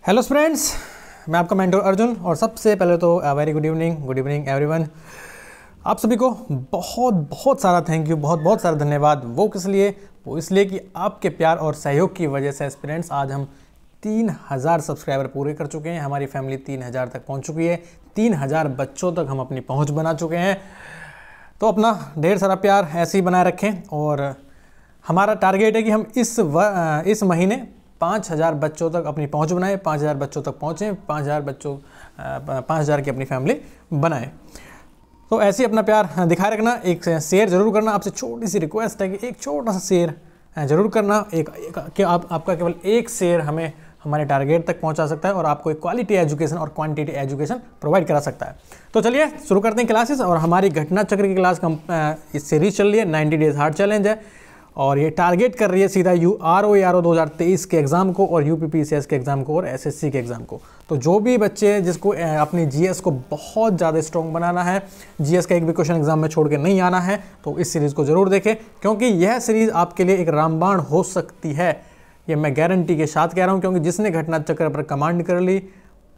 Hello friends, मैं आपका mentor Arjun और सबसे पहले तो वेरी गुड इवनिंग एवरीवन। आप सभी को बहुत बहुत सारा थैंक यू, बहुत बहुत सारा धन्यवाद। वो किस लिए? वो इसलिए कि आपके प्यार और सहयोग की वजह से एस्पिरेंट्स आज हम 3000 सब्सक्राइबर पूरे कर चुके हैं। हमारी फैमिली 3000 तक पहुंच चुकी है। 3000 बच्चों तक हम अपनी पहुंच बना चुके हैं। तो अपना ढेर सारा प्यार ऐसे ही बनाए रखें और हमारा टारगेट है कि हम इस महीने 5000 बच्चों तक अपनी पहुंच बनाएं, 5000 बच्चों तक पहुंचें, 5000 की अपनी फैमिली बनाएं। तो ऐसे ही अपना प्यार दिखाए रखना। एक शेयर ज़रूर करना। आपसे छोटी सी रिक्वेस्ट है कि एक छोटा सा शेयर ज़रूर करना। कि आपका केवल एक शेयर हमें हमारे टारगेट तक पहुंचा सकता है और आपको एक क्वालिटी एजुकेशन और क्वांटिटी एजुकेशन प्रोवाइड करा सकता है। तो चलिए शुरू करते हैं क्लासेस। और हमारी घटना चक्र की क्लास इस सीरीज चल रही है, 90 डेज हार्ड चैलेंज है और ये टारगेट कर रही है सीधा ROE 2023 के एग्ज़ाम को और UPPCS के एग्ज़ाम को और SSC के एग्ज़ाम को। तो जो भी बच्चे जिसको अपनी GS को बहुत ज़्यादा स्ट्रॉन्ग बनाना है, GS का एक भी क्वेश्चन एग्जाम में छोड़ के नहीं आना है, तो इस सीरीज़ को ज़रूर देखें, क्योंकि यह सीरीज़ आपके लिए एक रामबाण हो सकती है। ये मैं गारंटी के साथ कह रहा हूँ, क्योंकि जिसने घटना चक्र पर कमांड कर ली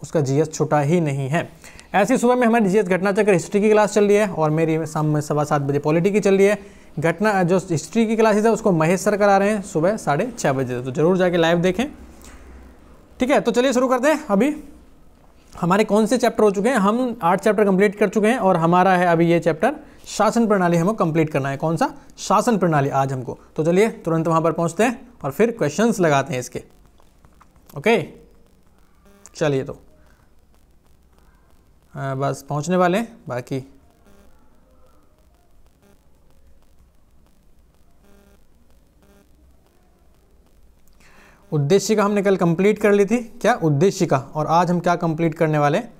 उसका GS छुटा ही नहीं है। ऐसी सुबह में हमारी GS घटना चक्र हिस्ट्री की क्लास चल रही है और मेरी शाम में 7:15 बजे पॉलिटी की चल रही है। घटना जो हिस्ट्री की क्लासेस है उसको महेश सर करा रहे हैं सुबह 6:30 बजे, तो जरूर जाके लाइव देखें। ठीक है, तो चलिए शुरू करते हैं। अभी हमारे कौन से चैप्टर हो चुके हैं? हम 8 चैप्टर कंप्लीट कर चुके हैं और हमारा है अभी ये चैप्टर शासन प्रणाली हमको कंप्लीट करना है। कौन सा? शासन प्रणाली आज हमको। तो चलिए तुरंत वहां पर पहुंचते हैं और फिर क्वेश्चंस लगाते हैं इसके। ओके, चलिए तो बस पहुंचने वाले हैं। बाकी उद्देशिका हमने कल कंप्लीट कर ली थी। क्या? उद्देशिका। और आज हम क्या कंप्लीट करने वाले हैं?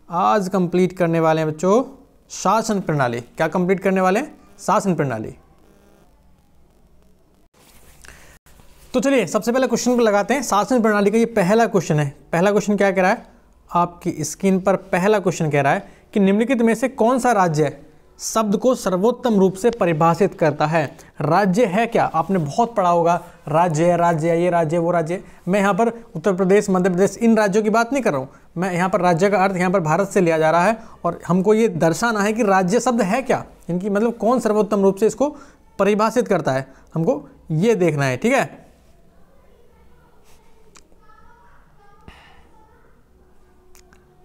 आज कंप्लीट करने वाले हैं बच्चों शासन प्रणाली। क्या कंप्लीट करने वाले हैं? शासन प्रणाली। तो चलिए सबसे पहले क्वेश्चन को लगाते हैं। शासन प्रणाली का ये पहला क्वेश्चन है। पहला क्वेश्चन क्या कह रहा है? आपकी स्क्रीन पर पहला क्वेश्चन कह रहा है कि निम्नलिखित में से कौन सा राज्य शब्द को सर्वोत्तम रूप से परिभाषित करता है? राज्य है क्या? आपने बहुत पढ़ा होगा, राज्य है, राज्य है, ये राज्य वो राज्य। मैं यहाँ पर उत्तर प्रदेश, मध्य प्रदेश, इन राज्यों की बात नहीं कर रहा हूँ। मैं यहाँ पर राज्य का अर्थ यहाँ पर भारत से लिया जा रहा है और हमको ये दर्शाना है कि राज्य शब्द है क्या, इनकी मतलब कौन सर्वोत्तम रूप से इसको परिभाषित करता है, हमको ये देखना है। ठीक है,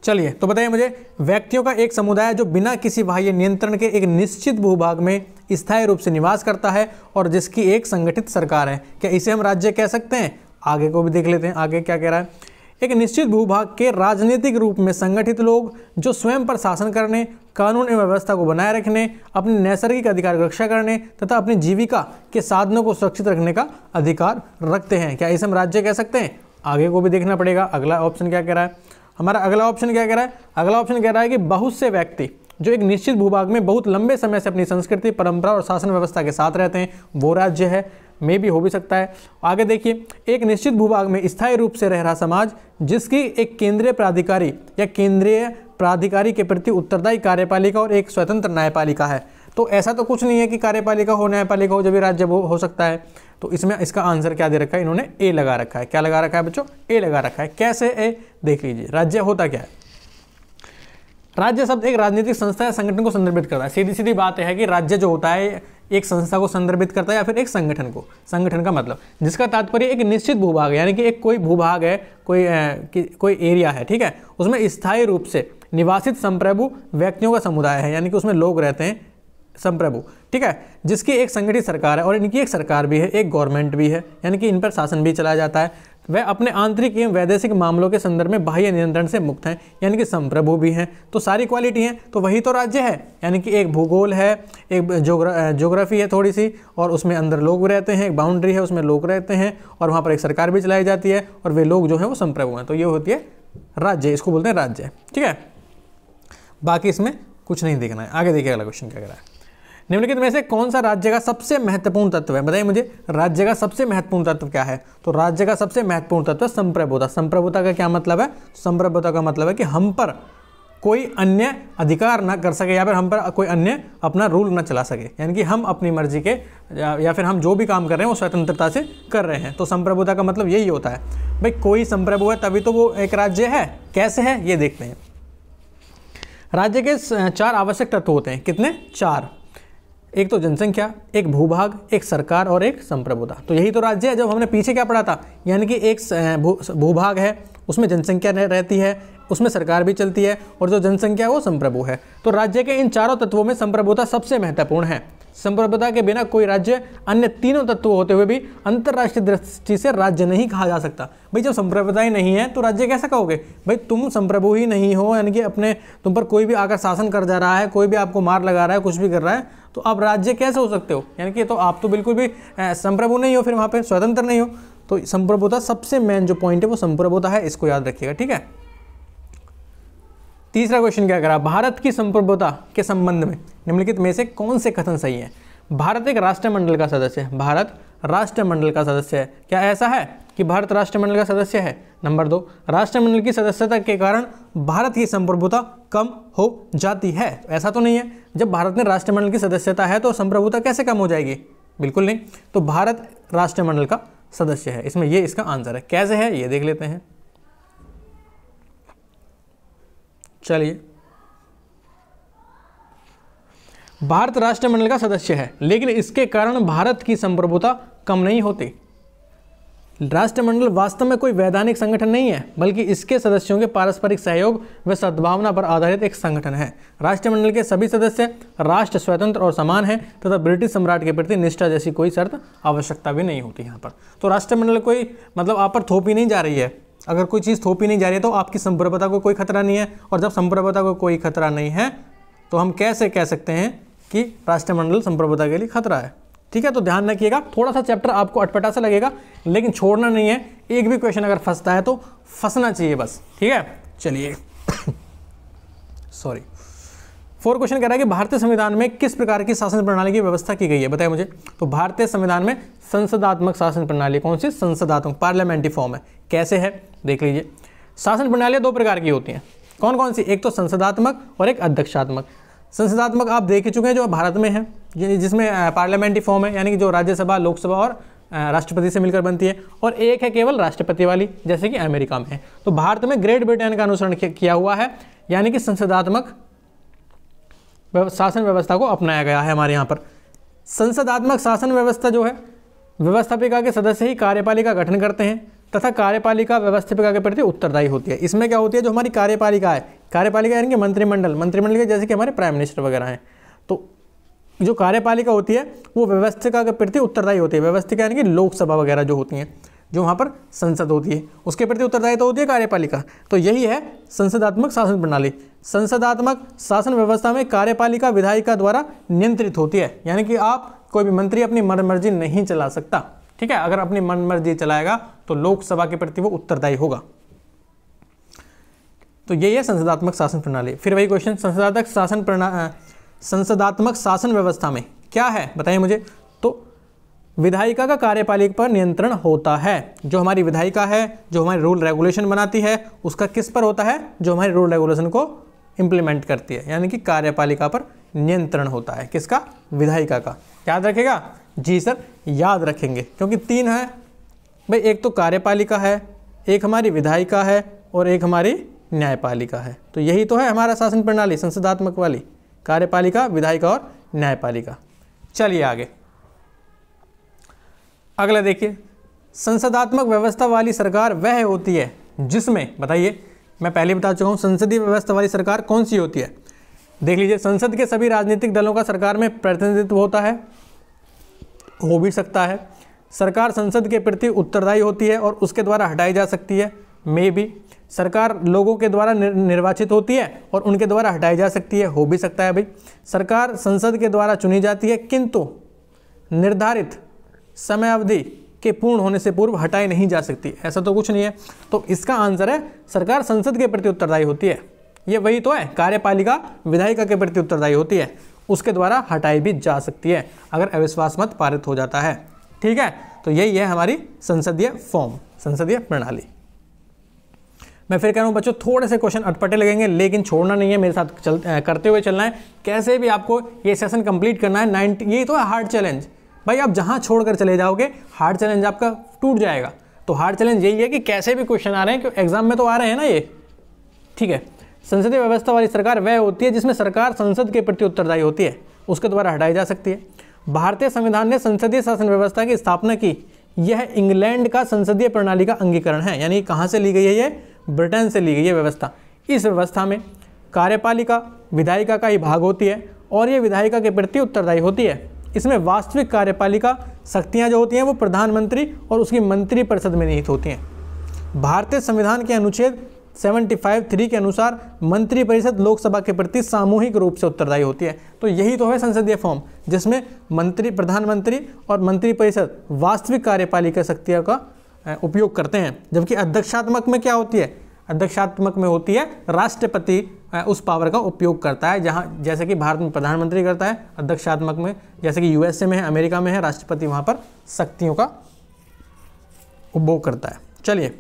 चलिए तो बताइए मुझे, व्यक्तियों का एक समुदाय जो बिना किसी बाह्य नियंत्रण के एक निश्चित भूभाग में स्थायी रूप से निवास करता है और जिसकी एक संगठित सरकार है, क्या इसे हम राज्य कह सकते हैं? आगे को भी देख लेते हैं। आगे क्या कह रहा है? एक निश्चित भूभाग के राजनीतिक रूप में संगठित लोग जो स्वयं पर शासन करने, कानून एवं व्यवस्था को बनाए रखने, अपने नैसर्गिक अधिकार की रक्षा करने तथा अपनी जीविका के साधनों को सुरक्षित रखने का अधिकार रखते हैं, क्या इसे हम राज्य कह सकते हैं? आगे को भी देखना पड़ेगा। अगला ऑप्शन क्या कह रहा है हमारा? अगला ऑप्शन क्या कह रहा है? अगला ऑप्शन कह रहा है कि बहुत से व्यक्ति जो एक निश्चित भूभाग में बहुत लंबे समय से अपनी संस्कृति, परंपरा और शासन व्यवस्था के साथ रहते हैं, वो राज्य है। में भी हो भी सकता है। आगे देखिए, एक निश्चित भूभाग में स्थायी रूप से रह रहा समाज जिसकी एक केंद्रीय प्राधिकारी या केंद्रीय प्राधिकारी के प्रति उत्तरदायी कार्यपालिका और एक स्वतंत्र न्यायपालिका है। तो ऐसा तो कुछ नहीं है कि कार्यपालिका हो, न्यायपालिका हो, जब भी राज्य वो हो सकता है। तो इसमें इसका आंसर क्या दे रखा है? इन्होंने ए लगा रखा है। क्या लगा रखा है बच्चों? ए लगा रखा है। कैसे ए? देख लीजिए। राज्य होता क्या है? राज्य शब्द एक राजनीतिक संस्था या संगठन को संदर्भित करता है। सीधी सीधी बात है कि राज्य जो होता है एक संस्था को संदर्भित करता है या फिर एक संगठन को। संगठन का मतलब जिसका तात्पर्य एक निश्चित भूभाग है, यानी कि एक कोई भूभाग है, कोई एरिया है, ठीक है, उसमें स्थायी रूप से निवासित संप्रभु व्यक्तियों का समुदाय है, यानी कि उसमें लोग रहते हैं, संप्रभु, ठीक है, जिसकी एक संगठित सरकार है और इनकी एक सरकार भी है, एक गवर्नमेंट भी है, यानी कि इन पर शासन भी चलाया जाता है। वह अपने आंतरिक एवं वैदेशिक मामलों के संदर्भ में बाह्य नियंत्रण से मुक्त हैं, यानी कि संप्रभु भी हैं। तो सारी क्वालिटी हैं, तो वही तो राज्य है। यानी कि एक भूगोल है, एक ज्योग्राफी है थोड़ी सी, और उसमें अंदर लोग रहते हैं, एक बाउंड्री है उसमें लोग रहते हैं, और वहाँ पर एक सरकार भी चलाई जाती है, और वे लोग जो हैं वो संप्रभु हैं। तो ये होती है राज्य, इसको बोलते हैं राज्य। ठीक है, बाकी इसमें कुछ नहीं देखना है। आगे देखिए अगला क्वेश्चन क्या कह रहा है। निम्नलिखित में से कौन सा राज्य का सबसे महत्वपूर्ण तत्व है? बताइए मुझे, राज्य का सबसे महत्वपूर्ण तत्व क्या है? तो राज्य का सबसे महत्वपूर्ण तत्व संप्रभुता। संप्रभुता का क्या मतलब है? संप्रभुता का मतलब है कि हम पर कोई अन्य अधिकार ना कर सके या फिर हम पर कोई अन्य अपना रूल ना चला सके, यानी कि हम अपनी मर्जी के या फिर हम जो भी काम कर रहे हैं वो स्वतंत्रता से कर रहे हैं। तो संप्रभुता का मतलब यही होता है। भाई कोई संप्रभु है तभी तो वो एक राज्य है। कैसे है ये देखते हैं। राज्य के 4 आवश्यक तत्व होते हैं। कितने? 4। एक तो जनसंख्या, एक भूभाग, एक सरकार और एक संप्रभुता। तो यही तो राज्य है। जब हमने पीछे क्या पढ़ा था, यानी कि एक भूभाग है, उसमें जनसंख्या रहती है, उसमें सरकार भी चलती है, और जो जनसंख्या है वो संप्रभु है। तो राज्य के इन 4 तत्वों में संप्रभुता सबसे महत्वपूर्ण है। संप्रभुता के बिना कोई राज्य अन्य तीनों तत्व होते हुए भी अंतर्राष्ट्रीय दृष्टि से राज्य नहीं कहा जा सकता। भाई जब संप्रभुता ही नहीं है तो राज्य कैसे कहोगे? भाई तुम संप्रभु ही नहीं हो, यानी कि अपने तुम पर कोई भी आकर शासन कर जा रहा है, कोई भी आपको मार लगा रहा है, कुछ भी कर रहा है, तो आप राज्य कैसे हो सकते हो? यानी कि तो आप तो बिल्कुल भी संप्रभु नहीं हो, फिर वहाँ पर स्वतंत्र नहीं हो। तो संप्रभुता सबसे मेन जो पॉइंट है वो संप्रभुता है, इसको याद रखिएगा, ठीक है। तीसरा क्वेश्चन क्या करा, भारत की संप्रभुता के संबंध में निम्नलिखित में से कौन से कथन सही है? भारत एक राष्ट्रमंडल का सदस्य है। भारत राष्ट्रमंडल का सदस्य है। क्या ऐसा है कि भारत राष्ट्रमंडल का सदस्य है? नंबर 2, राष्ट्रमंडल की सदस्यता के कारण भारत की संप्रभुता कम हो जाती है। ऐसा तो नहीं है, जब भारत ने राष्ट्रमंडल की सदस्यता है तो संप्रभुता कैसे कम हो जाएगी? बिल्कुल नहीं। तो भारत राष्ट्रमंडल का सदस्य है, इसमें ये इसका आंसर है। कैसे है ये देख लेते हैं। चलिए, भारत राष्ट्रमंडल का सदस्य है, लेकिन इसके कारण भारत की संप्रभुता कम नहीं होती। राष्ट्रमंडल वास्तव में कोई वैधानिक संगठन नहीं है, बल्कि इसके सदस्यों के पारस्परिक सहयोग व सद्भावना पर आधारित एक संगठन है। राष्ट्रमंडल के सभी सदस्य राष्ट्र स्वतंत्र और समान हैं तथा ब्रिटिश सम्राट के प्रति निष्ठा जैसी कोई शर्त आवश्यकता भी नहीं होती यहाँ पर। तो राष्ट्रमंडल कोई मतलब आप पर थोपी नहीं जा रही है। अगर कोई चीज़ थोपी नहीं जा रही है तो आपकी संप्रभुता को कोई खतरा नहीं है, और जब संप्रभुता को कोई खतरा नहीं है तो हम कैसे कह सकते हैं कि राष्ट्रमंडल संप्रभुता के लिए खतरा है? ठीक है, तो ध्यान रखिएगा। थोड़ा सा चैप्टर आपको अटपटा सा लगेगा, लेकिन छोड़ना नहीं है। एक भी क्वेश्चन अगर फंसता है तो फंसना चाहिए बस, ठीक है। चलिए सॉरी 4 क्वेश्चन कह रहा है कि भारतीय संविधान में किस प्रकार की शासन प्रणाली की व्यवस्था की गई है? बताइए मुझे। तो भारतीय संविधान में संसदात्मक शासन प्रणाली, कौन सी? संसदात्मक, पार्लियामेंट्री फॉर्म है। कैसे है देख लीजिए। शासन प्रणालियाँ 2 प्रकार की होती हैं। कौन कौन सी? एक तो संसदात्मक और एक अध्यक्षात्मक। संसदात्मक आप देख ही चुके हैं, जो भारत में है, जिसमें पार्लियामेंट्री फॉर्म है, यानी कि जो राज्यसभा, लोकसभा और राष्ट्रपति से मिलकर बनती है। और एक है केवल राष्ट्रपति वाली, जैसे कि अमेरिका में है। तो भारत में ग्रेट ब्रिटेन का अनुसरण किया हुआ है, यानी कि संसदात्मक शासन व्यवस्था को अपनाया गया है हमारे यहाँ पर। संसदात्मक शासन व्यवस्था जो है, व्यवस्थापिका के सदस्य ही कार्यपालिका का गठन करते हैं तथा कार्यपालिका व्यवस्थापिका के प्रति उत्तरदायी होती है। इसमें क्या होती है, जो हमारी कार्यपालिका है, कार्यपालिका यानी कि मंत्रिमंडल, मंत्रिमंडल के जैसे कि हमारे प्राइम मिनिस्टर वगैरह हैं, तो जो कार्यपालिका होती है वो व्यवस्थिका के प्रति उत्तरदायी होती है। व्यवस्थिका यानी कि लोकसभा वगैरह जो होती हैं, जो वहाँ पर संसद होती है, उसके प्रति उत्तरदायी तो होती है कार्यपालिका। तो यही है संसदात्मक शासन प्रणाली। संसदात्मक शासन व्यवस्था में कार्यपालिका विधायिका द्वारा नियंत्रित होती है, यानी कि आप कोई भी मंत्री अपनी मनमर्जी नहीं चला सकता, ठीक है। अगर अपनी मनमर्जी चलाएगा तो लोकसभा के प्रति वो उत्तरदायी होगा। तो यही है संसदात्मक शासन प्रणाली। फिर वही क्वेश्चन, संसदात्मक शासन व्यवस्था में क्या है बताइए मुझे। तो विधायिका का कार्यपालिका पर नियंत्रण होता है। जो हमारी विधायिका है, जो हमारी रूल रेगुलेशन बनाती है, उसका किस पर होता है? जो हमारी रूल रेगुलेशन को इंप्लीमेंट करती है, यानी कि कार्यपालिका पर नियंत्रण होता है। किसका? विधायिका का। याद रखेगा? जी सर, याद रखेंगे, क्योंकि 3 है भाई। एक तो कार्यपालिका है, एक हमारी विधायिका है और एक हमारी न्यायपालिका है। तो यही तो है हमारा शासन प्रणाली, संसदात्मक वाली। कार्यपालिका, विधायिका और न्यायपालिका। चलिए आगे, अगला देखिए। संसदात्मक व्यवस्था वाली सरकार वह होती है जिसमें, बताइए, मैं पहले बता चुका हूं संसदीय व्यवस्था वाली सरकार कौन सी होती है। देख लीजिए, संसद के सभी राजनीतिक दलों का सरकार में प्रतिनिधित्व होता है, हो भी सकता है। सरकार संसद के प्रति उत्तरदायी होती है और उसके द्वारा हटाई जा सकती है, मे भी। सरकार लोगों के द्वारा निर्वाचित होती है और उनके द्वारा हटाई जा सकती है, हो भी सकता है भाई। सरकार संसद के द्वारा चुनी जाती है, किंतु निर्धारित समय अवधि के पूर्ण होने से पूर्व हटाई नहीं जा सकती, ऐसा तो कुछ नहीं है। तो इसका आंसर है सरकार संसद के प्रति उत्तरदायी होती है। ये वही तो है, कार्यपालिका विधायिका के प्रति उत्तरदायी होती है, उसके द्वारा हटाई भी जा सकती है अगर अविश्वास मत पारित हो जाता है, ठीक है। तो यही है हमारी संसदीय फॉर्म, संसदीय प्रणाली। मैं फिर कह रहा हूँ बच्चों, थोड़े से क्वेश्चन अटपटे लगेंगे, लेकिन छोड़ना नहीं है, मेरे साथ करते हुए चलना है। कैसे भी आपको ये सेशन कंप्लीट करना है। 90 ये तो है हार्ड चैलेंज भाई, आप जहाँ छोड़कर चले जाओगे हार्ड चैलेंज आपका टूट जाएगा। तो हार्ड चैलेंज यही है कि कैसे भी क्वेश्चन आ रहे हैं, क्योंकि एग्जाम में तो आ रहे हैं ना ये, ठीक है। संसदीय व्यवस्था वाली सरकार वह होती है जिसमें सरकार संसद के प्रति उत्तरदायी होती है, उसके द्वारा हटाई जा सकती है। भारतीय संविधान ने संसदीय शासन व्यवस्था की स्थापना की। यह इंग्लैंड का संसदीय प्रणाली का अंगीकरण है, यानी कहाँ से ली गई है, ये ब्रिटेन से ली गई है व्यवस्था। इस व्यवस्था में कार्यपालिका विधायिका का ही भाग होती है और ये विधायिका के प्रति उत्तरदायी होती है। इसमें वास्तविक कार्यपालिका शक्तियाँ जो होती हैं वो प्रधानमंत्री और उसकी मंत्रिपरिषद में निहित होती हैं। भारतीय संविधान के अनुच्छेद 75(3) के अनुसार मंत्रिपरिषद लोकसभा के प्रति सामूहिक रूप से उत्तरदायी होती है। तो यही तो है संसदीय फॉर्म, जिसमें मंत्री, प्रधानमंत्री और मंत्रिपरिषद वास्तविक कार्यपालिका शक्तियों का उपयोग करते हैं। जबकि अध्यक्षात्मक में क्या होती है, अध्यक्षात्मक में होती है राष्ट्रपति उस पावर का उपयोग करता है, जहाँ जैसे कि भारत में प्रधानमंत्री करता है, अध्यक्षात्मक में जैसे कि यूएसए में है, अमेरिका में है, राष्ट्रपति वहाँ पर शक्तियों का उपभोग करता है। चलिए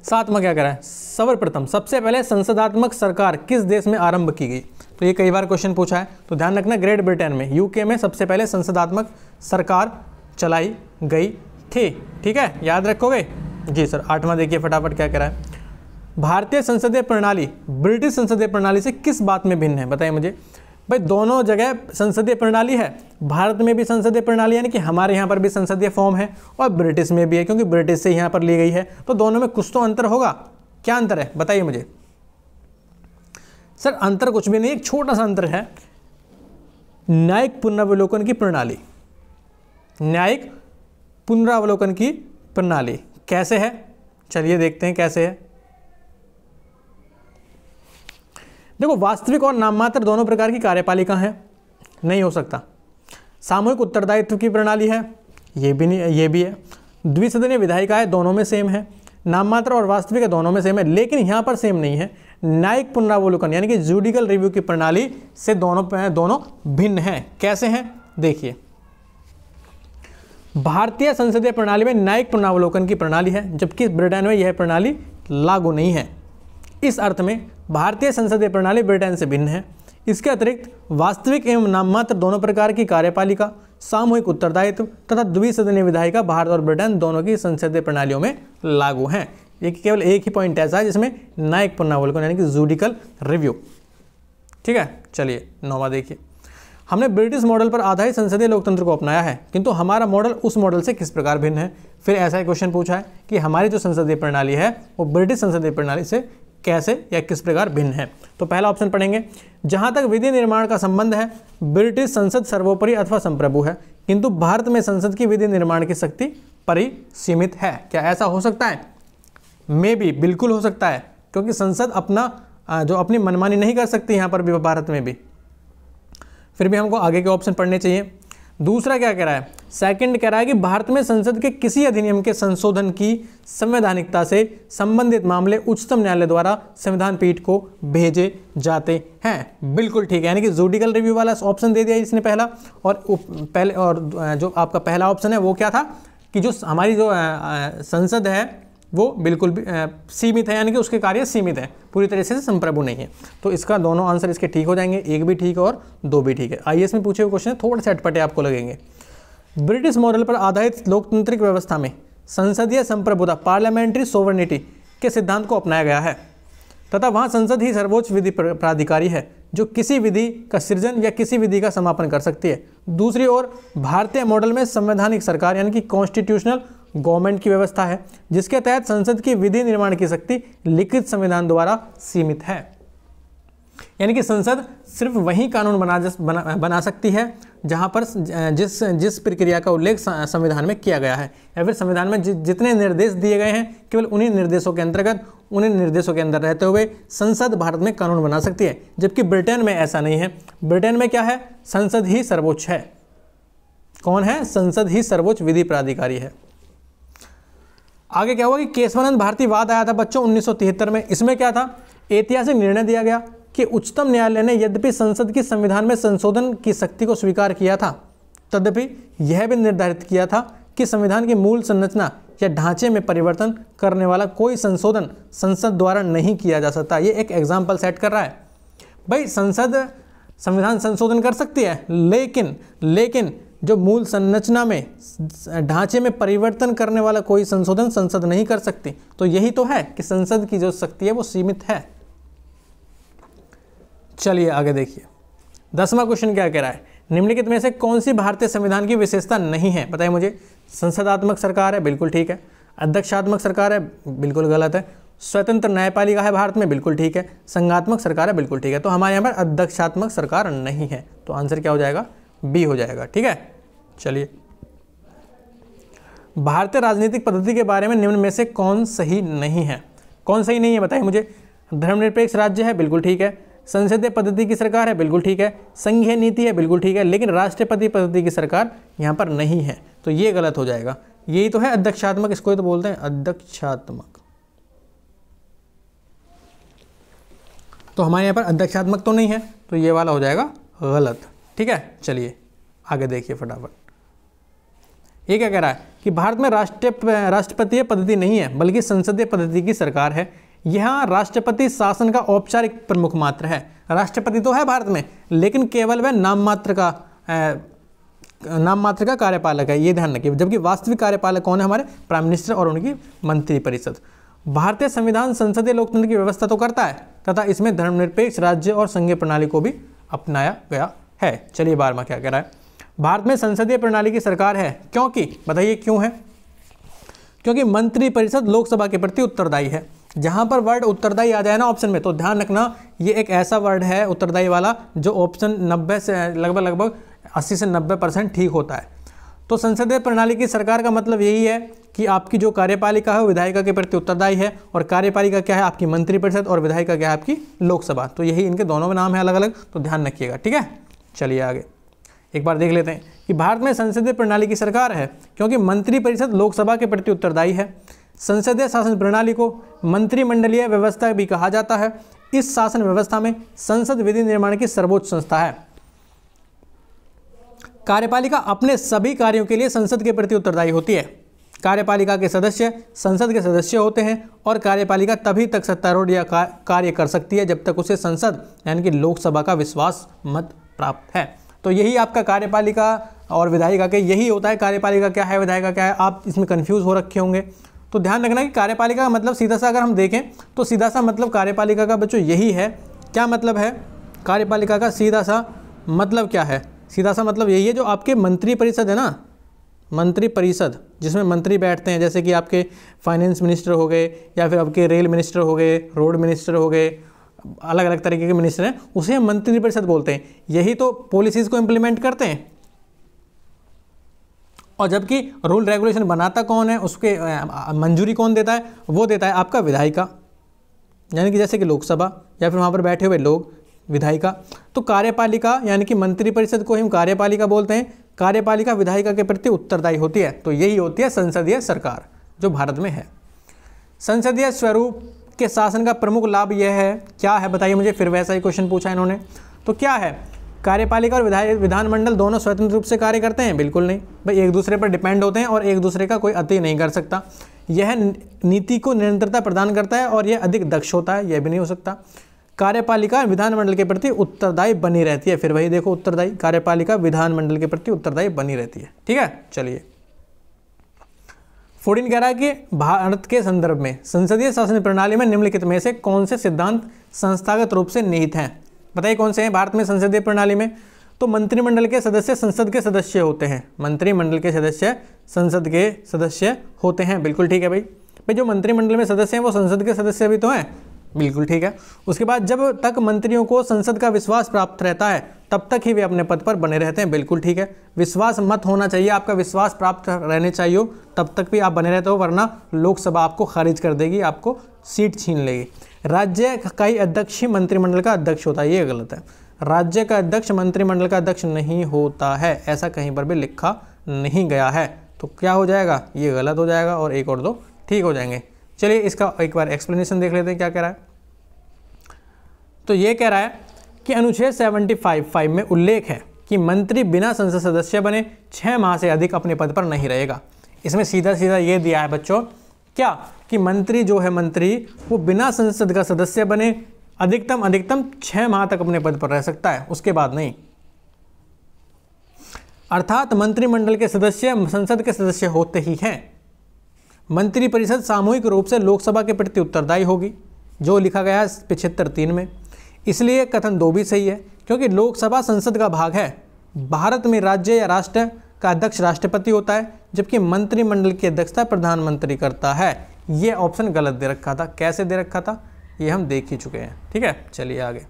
7वां क्या करा है, सर्वप्रथम सबसे पहले संसदात्मक सरकार किस देश में आरंभ की गई। तो ये कई बार क्वेश्चन पूछा है, तो ध्यान रखना ग्रेट ब्रिटेन में, यूके में सबसे पहले संसदात्मक सरकार चलाई गई थी। ठीक है, याद रखोगे जी सर। 8वां देखिए फटाफट क्या कह रहा है, भारतीय संसदीय प्रणाली ब्रिटिश संसदीय प्रणाली से किस बात में भिन्न है, बताइए मुझे। भाई दोनों जगह संसदीय प्रणाली है, भारत में भी संसदीय प्रणाली यानी कि हमारे यहाँ पर भी संसदीय फॉर्म है और ब्रिटिश में भी है, क्योंकि ब्रिटिश से यहाँ पर ली गई है। तो दोनों में कुछ तो अंतर होगा, क्या अंतर है बताइए मुझे। सर अंतर कुछ भी नहीं, एक छोटा सा अंतर है, न्यायिक पुनरावलोकन की प्रणाली। न्यायिक पुनरावलोकन की प्रणाली कैसे है, चलिए देखते हैं कैसे है। देखो वास्तविक और नाममात्र दोनों प्रकार की कार्यपालिका है, नहीं हो सकता। सामूहिक उत्तरदायित्व की प्रणाली है, ये भी नहीं, ये भी है। द्विसदनीय विधायिकाएं दोनों में सेम है, नाममात्र और वास्तविक दोनों में सेम है, लेकिन यहाँ पर सेम नहीं है। न्यायिक पुनरावलोकन यानी कि जुडिकल रिव्यू की प्रणाली से दोनों भिन्न हैं। कैसे हैं देखिए, भारतीय संसदीय प्रणाली में न्यायिक पुनरावलोकन की प्रणाली है, जबकि ब्रिटेन में यह प्रणाली लागू नहीं है। इस अर्थ में भारतीय संसदीय प्रणाली ब्रिटेन से भिन्न है। इसके अतिरिक्त वास्तविक एवं नाममात्र दोनों प्रकार की कार्यपालिका, सामूहिक उत्तरदायित्व तथा द्विसदनीय विधायिका भारत और ब्रिटेन दोनों की संसदीय प्रणालियों में लागू हैं। ये केवल एक ही पॉइंट ऐसा है जिसमें न्यायिक पुनरावलोकन यानी कि जुडिकल रिव्यू। ठीक है, चलिए 9वां देखिए, हमने ब्रिटिश मॉडल पर आधारित संसदीय लोकतंत्र को अपनाया है, किंतु हमारा मॉडल उस मॉडल से किस प्रकार भिन्न है। फिर ऐसा ही क्वेश्चन पूछा है कि हमारी जो संसदीय प्रणाली है वो ब्रिटिश संसदीय प्रणाली से कैसे या किस प्रकार भिन्न है। तो पहला ऑप्शन पढ़ेंगे, जहां तक विधि निर्माण का संबंध है ब्रिटिश संसद सर्वोपरि अथवा संप्रभु है, किंतु भारत में संसद की विधि निर्माण की शक्ति परिसीमित है। क्या ऐसा हो सकता है? मे बी, बिल्कुल हो सकता है, क्योंकि संसद अपनी मनमानी नहीं कर सकती यहाँ पर भी, भारत में भी। फिर भी हमको आगे के ऑप्शन पढ़ने चाहिए। दूसरा क्या कह रहा है, सेकंड कह रहा है कि भारत में संसद के किसी अधिनियम के संशोधन की संवैधानिकता से संबंधित मामले उच्चतम न्यायालय द्वारा संविधान पीठ को भेजे जाते हैं। बिल्कुल ठीक है, यानी कि जुडिकल रिव्यू वाला ऑप्शन दे दिया इसने पहला। और जो आपका पहला ऑप्शन है वो क्या था कि जो हमारी जो संसद है वो बिल्कुल भी सीमित है, यानी कि उसके कार्य सीमित है, पूरी तरह से संप्रभु नहीं है। तो इसका दोनों आंसर इसके ठीक हो जाएंगे, एक भी ठीक है और दो भी ठीक है। आईएएस में पूछे हुए क्वेश्चन थोड़े से अटपटे आपको लगेंगे। ब्रिटिश मॉडल पर आधारित लोकतांत्रिक व्यवस्था में संसदीय संप्रभुता पार्लियामेंट्री सोवरेनिटी के सिद्धांत को अपनाया गया है तथा वहाँ संसद ही सर्वोच्च विधि प्राधिकारी है जो किसी विधि का सृजन या किसी विधि का समापन कर सकती है। दूसरी ओर भारतीय मॉडल में संवैधानिक सरकार यानी कि कॉन्स्टिट्यूशनल गवर्नमेंट की व्यवस्था है, जिसके तहत संसद की विधि निर्माण की शक्ति लिखित संविधान द्वारा सीमित है। यानी कि संसद सिर्फ वही कानून बना सकती है जहां पर जिस प्रक्रिया का उल्लेख संविधान में किया गया है, या फिर संविधान में जितने निर्देश दिए गए हैं केवल उन्हीं निर्देशों के अंतर्गत, उन्हीं निर्देशों के अंदर रहते हुए संसद भारत में कानून बना सकती है। जबकि ब्रिटेन में ऐसा नहीं है। ब्रिटेन में क्या है, संसद ही सर्वोच्च है। कौन है? संसद ही सर्वोच्च विधि प्राधिकारी है। आगे क्या हुआ कि केशवानंद भारती वाद आया था बच्चों 1973 में। इसमें क्या था, ऐतिहासिक निर्णय दिया गया कि उच्चतम न्यायालय ने यद्यपि संसद की संविधान में संशोधन की शक्ति को स्वीकार किया था, तदपि यह भी निर्धारित किया था कि संविधान की मूल संरचना या ढांचे में परिवर्तन करने वाला कोई संशोधन संसद द्वारा नहीं किया जा सकता। ये एक एग्जाम्पल सेट कर रहा है। भाई संसद संविधान संशोधन कर सकती है, लेकिन जो मूल संरचना में ढांचे में परिवर्तन करने वाला कोई संशोधन संसद नहीं कर सकती। तो यही तो है कि संसद की जो शक्ति है वो सीमित है। चलिए आगे देखिए, 10वां क्वेश्चन क्या कह रहा है, निम्नलिखित में से कौन सी भारतीय संविधान की विशेषता नहीं है, बताइए मुझे। संसदात्मक सरकार है, बिल्कुल ठीक है। अध्यक्षात्मक सरकार है, बिल्कुल गलत है। स्वतंत्र न्यायपालिका है भारत में, बिल्कुल ठीक है। संघात्मक सरकार है, बिल्कुल ठीक है। तो हमारे यहाँ पर अध्यक्षात्मक सरकार नहीं है, तो आंसर क्या हो जाएगा, बी हो जाएगा। ठीक है, चलिए, भारतीय राजनीतिक पद्धति के बारे में निम्न में से कौन सही नहीं है, कौन सही नहीं है बताइए मुझे। धर्मनिरपेक्ष राज्य है, बिल्कुल ठीक है। संसदीय पद्धति की सरकार है, बिल्कुल ठीक है। संघीय नीति है, बिल्कुल ठीक है। लेकिन राष्ट्रपति पद्धति की सरकार यहाँ पर नहीं है, तो ये गलत हो जाएगा। यही तो है अध्यक्षात्मक, इसको ही तो बोलते हैं अध्यक्षात्मक। तो हमारे यहाँ पर अध्यक्षात्मक तो नहीं है, तो ये वाला हो जाएगा गलत। ठीक है, चलिए आगे देखिए फटाफट। ये क्या कह रहा है कि भारत में राष्ट्रपतीय पद्धति नहीं है बल्कि संसदीय पद्धति की सरकार है। यहाँ राष्ट्रपति शासन का औपचारिक प्रमुख मात्र है। राष्ट्रपति तो है भारत में, लेकिन केवल वह नाम मात्र का कार्यपालक है, ये ध्यान रखिए। जबकि वास्तविक कार्यपालक कौन है, हमारे प्राइम मिनिस्टर और उनकी मंत्रिपरिषद। भारतीय संविधान संसदीय लोकतंत्र की व्यवस्था तो करता है तथा इसमें धर्मनिरपेक्ष राज्य और संघीय प्रणाली को भी अपनाया गया है। चलिए 12वां क्या कह रहा है, भारत में संसदीय प्रणाली की सरकार है क्योंकि, बताइए क्यों है। क्योंकि मंत्रिपरिषद लोकसभा के प्रति उत्तरदायी है। जहां पर वर्ड उत्तरदायी आ जाए ना ऑप्शन में, तो ध्यान रखना ये एक ऐसा वर्ड है उत्तरदायी वाला जो ऑप्शन 90 से लगभग 80 से 90% ठीक होता है। तो संसदीय प्रणाली की सरकार का मतलब यही है कि आपकी जो कार्यपालिका है वो विधायिका के प्रति उत्तरदायी है, और कार्यपालिका क्या है आपकी मंत्रिपरिषद, और विधायिका क्या है आपकी लोकसभा। तो यही इनके दोनों में नाम है अलग अलग, तो ध्यान रखिएगा। ठीक है, चलिए आगे एक बार देख लेते हैं कि भारत में संसदीय प्रणाली की सरकार है क्योंकि मंत्रिपरिषद लोकसभा के प्रति उत्तरदायी है। संसदीय शासन प्रणाली को मंत्रिमंडलीय व्यवस्था भी कहा जाता है। इस शासन व्यवस्था में संसद विधि निर्माण की सर्वोच्च संस्था है। कार्यपालिका अपने सभी कार्यों के लिए संसद के प्रति उत्तरदायी होती है। कार्यपालिका के सदस्य संसद के सदस्य होते हैं, और कार्यपालिका तभी तक सत्तारूढ़ या कार्य कर सकती है जब तक उसे संसद यानी कि लोकसभा का विश्वास मत प्राप्त है। तो यही आपका कार्यपालिका और विधायिका के यही होता है। कार्यपालिका क्या है, विधायिका क्या है, आप इसमें कंफ्यूज हो रखे होंगे। तो ध्यान रखना कि कार्यपालिका का मतलब सीधा सा अगर हम देखें तो सीधा सा मतलब कार्यपालिका का बच्चों यही है। क्या मतलब है कार्यपालिका का सीधा सा मतलब क्या है, सीधा सा मतलब यही है जो आपके मंत्रिपरिषद है ना, मंत्रिपरिषद जिसमें मंत्री बैठते हैं, जैसे कि आपके फाइनेंस मिनिस्टर हो गए, या फिर आपके रेल मिनिस्टर हो गए, रोड मिनिस्टर हो गए, अलग अलग तरीके के मिनिस्टर हैं, उसे हम मंत्रिपरिषद बोलते हैं। यही तो पॉलिसीज़ को इम्प्लीमेंट करते हैं। और जबकि रूल रेगुलेशन बनाता कौन है, उसके मंजूरी कौन देता है, वो देता है आपका विधायिका, यानी कि जैसे कि लोकसभा, या फिर वहाँ पर बैठे हुए लोग विधायिका। तो कार्यपालिका यानी कि मंत्रिपरिषद को हम कार्यपालिका बोलते हैं। कार्यपालिका विधायिका के प्रति उत्तरदायी होती है। तो यही होती है संसदीय सरकार जो भारत में है। संसदीय स्वरूप के शासन का प्रमुख लाभ यह है, क्या है बताइए मुझे। फिर वैसा ही क्वेश्चन पूछा इन्होंने, तो क्या है, कार्यपालिका और विधानमंडल दोनों स्वतंत्र रूप से कार्य करते हैं, बिल्कुल नहीं भाई, एक दूसरे पर डिपेंड होते हैं और एक दूसरे का कोई अति नहीं कर सकता। यह नीति को निरंतरता प्रदान करता है और यह अधिक दक्ष होता है, यह भी नहीं हो सकता। कार्यपालिका विधानमंडल के प्रति उत्तरदायी बनी रहती है। फिर वही देखो उत्तरदायी, कार्यपालिका विधानमंडल के प्रति उत्तरदायी बनी रहती है। ठीक है, चलिए 14 कह रहा है कि भारत के संदर्भ में संसदीय शासन प्रणाली में निम्नलिखित में से कौन से सिद्धांत संस्थागत रूप से निहित हैं, बताइए कौन से हैं भारत में संसदीय प्रणाली में। तो मंत्रिमंडल के सदस्य संसद के सदस्य होते हैं, मंत्रिमंडल के सदस्य संसद के सदस्य होते हैं, बिल्कुल ठीक है भाई जो मंत्रिमंडल में सदस्य हैं वो संसद के सदस्य भी तो हैं, बिल्कुल ठीक है। उसके बाद जब तक मंत्रियों को संसद का विश्वास प्राप्त रहता है तब तक ही वे अपने पद पर बने रहते हैं, बिल्कुल ठीक है। विश्वास मत होना चाहिए, आपका विश्वास प्राप्त रहने चाहिए तब तक भी आप बने रहते हो, वरना लोकसभा आपको खारिज कर देगी, आपको सीट छीन लेगी। राज्य का ही अध्यक्ष ही मंत्रिमंडल का अध्यक्ष होता है, ये गलत है। राज्य का अध्यक्ष मंत्रिमंडल का अध्यक्ष नहीं होता है, ऐसा कहीं पर भी लिखा नहीं गया है। तो क्या हो जाएगा, ये गलत हो जाएगा और एक और दो ठीक हो जाएंगे। चलिए इसका एक बार एक्सप्लेनेशन देख लेते हैं क्या कह रहा है। तो ये कह रहा है कि अनुच्छेद 75(5) में उल्लेख है कि मंत्री बिना संसद सदस्य बने 6 माह से अधिक अपने पद पर नहीं रहेगा। इसमें सीधा सीधा ये दिया है बच्चों क्या कि मंत्री जो है मंत्री वो बिना संसद का सदस्य बने अधिकतम 6 माह तक अपने पद पर रह सकता है, उसके बाद नहीं। अर्थात मंत्रिमंडल के सदस्य संसद के सदस्य होते ही हैं। मंत्रिपरिषद सामूहिक रूप से लोकसभा के प्रति उत्तरदायी होगी, जो लिखा गया है 75(3) में। इसलिए कथन 2 भी सही है, क्योंकि लोकसभा संसद का भाग है। भारत में राज्य या राष्ट्र का अध्यक्ष राष्ट्रपति होता है, जबकि मंत्रिमंडल की अध्यक्षता प्रधानमंत्री करता है। ये ऑप्शन गलत दे रखा था। कैसे दे रखा था ये हम देख ही चुके हैं, ठीक है। चलिए आगे।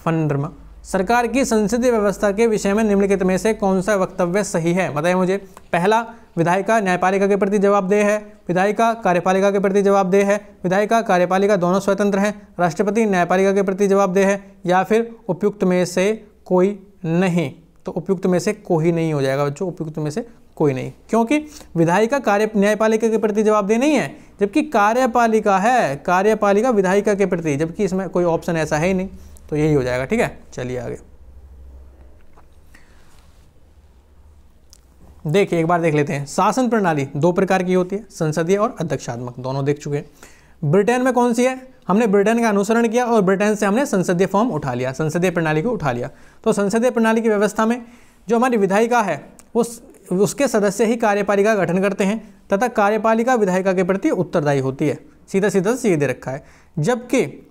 15वां, सरकार की संसदीय व्यवस्था के विषय में निम्नलिखित में से कौन सा वक्तव्य सही है, बताइए मुझे। पहला, विधायिका न्यायपालिका के प्रति जवाबदेह है, विधायिका कार्यपालिका के प्रति जवाबदेह है, विधायिका कार्यपालिका दोनों स्वतंत्र हैं, राष्ट्रपति न्यायपालिका के प्रति जवाबदेह है, या फिर उपयुक्त में से कोई नहीं। तो उपयुक्त में से कोई नहीं हो जाएगा बच्चों, उपयुक्त में से कोई नहीं, क्योंकि विधायिका न्यायपालिका के प्रति जवाबदेह नहीं है, जबकि कार्यपालिका है, कार्यपालिका विधायिका के प्रति, जबकि इसमें कोई ऑप्शन ऐसा है ही नहीं, तो यही हो जाएगा, ठीक है। चलिए आगे देखिए, एक बार देख लेते हैं। शासन प्रणाली 2 प्रकार की होती है, संसदीय और अध्यक्षात्मक, दोनों देख चुके हैं। ब्रिटेन में कौन सी है, हमने ब्रिटेन का अनुसरण किया और ब्रिटेन से हमने संसदीय फॉर्म उठा लिया, संसदीय प्रणाली को उठा लिया। तो संसदीय प्रणाली की व्यवस्था में जो हमारी विधायिका है उसके सदस्य ही कार्यपालिका का गठन करते हैं तथा कार्यपालिका विधायिका के प्रति उत्तरदायी होती है, सीधा सीधा सीधे रखा है। जबकि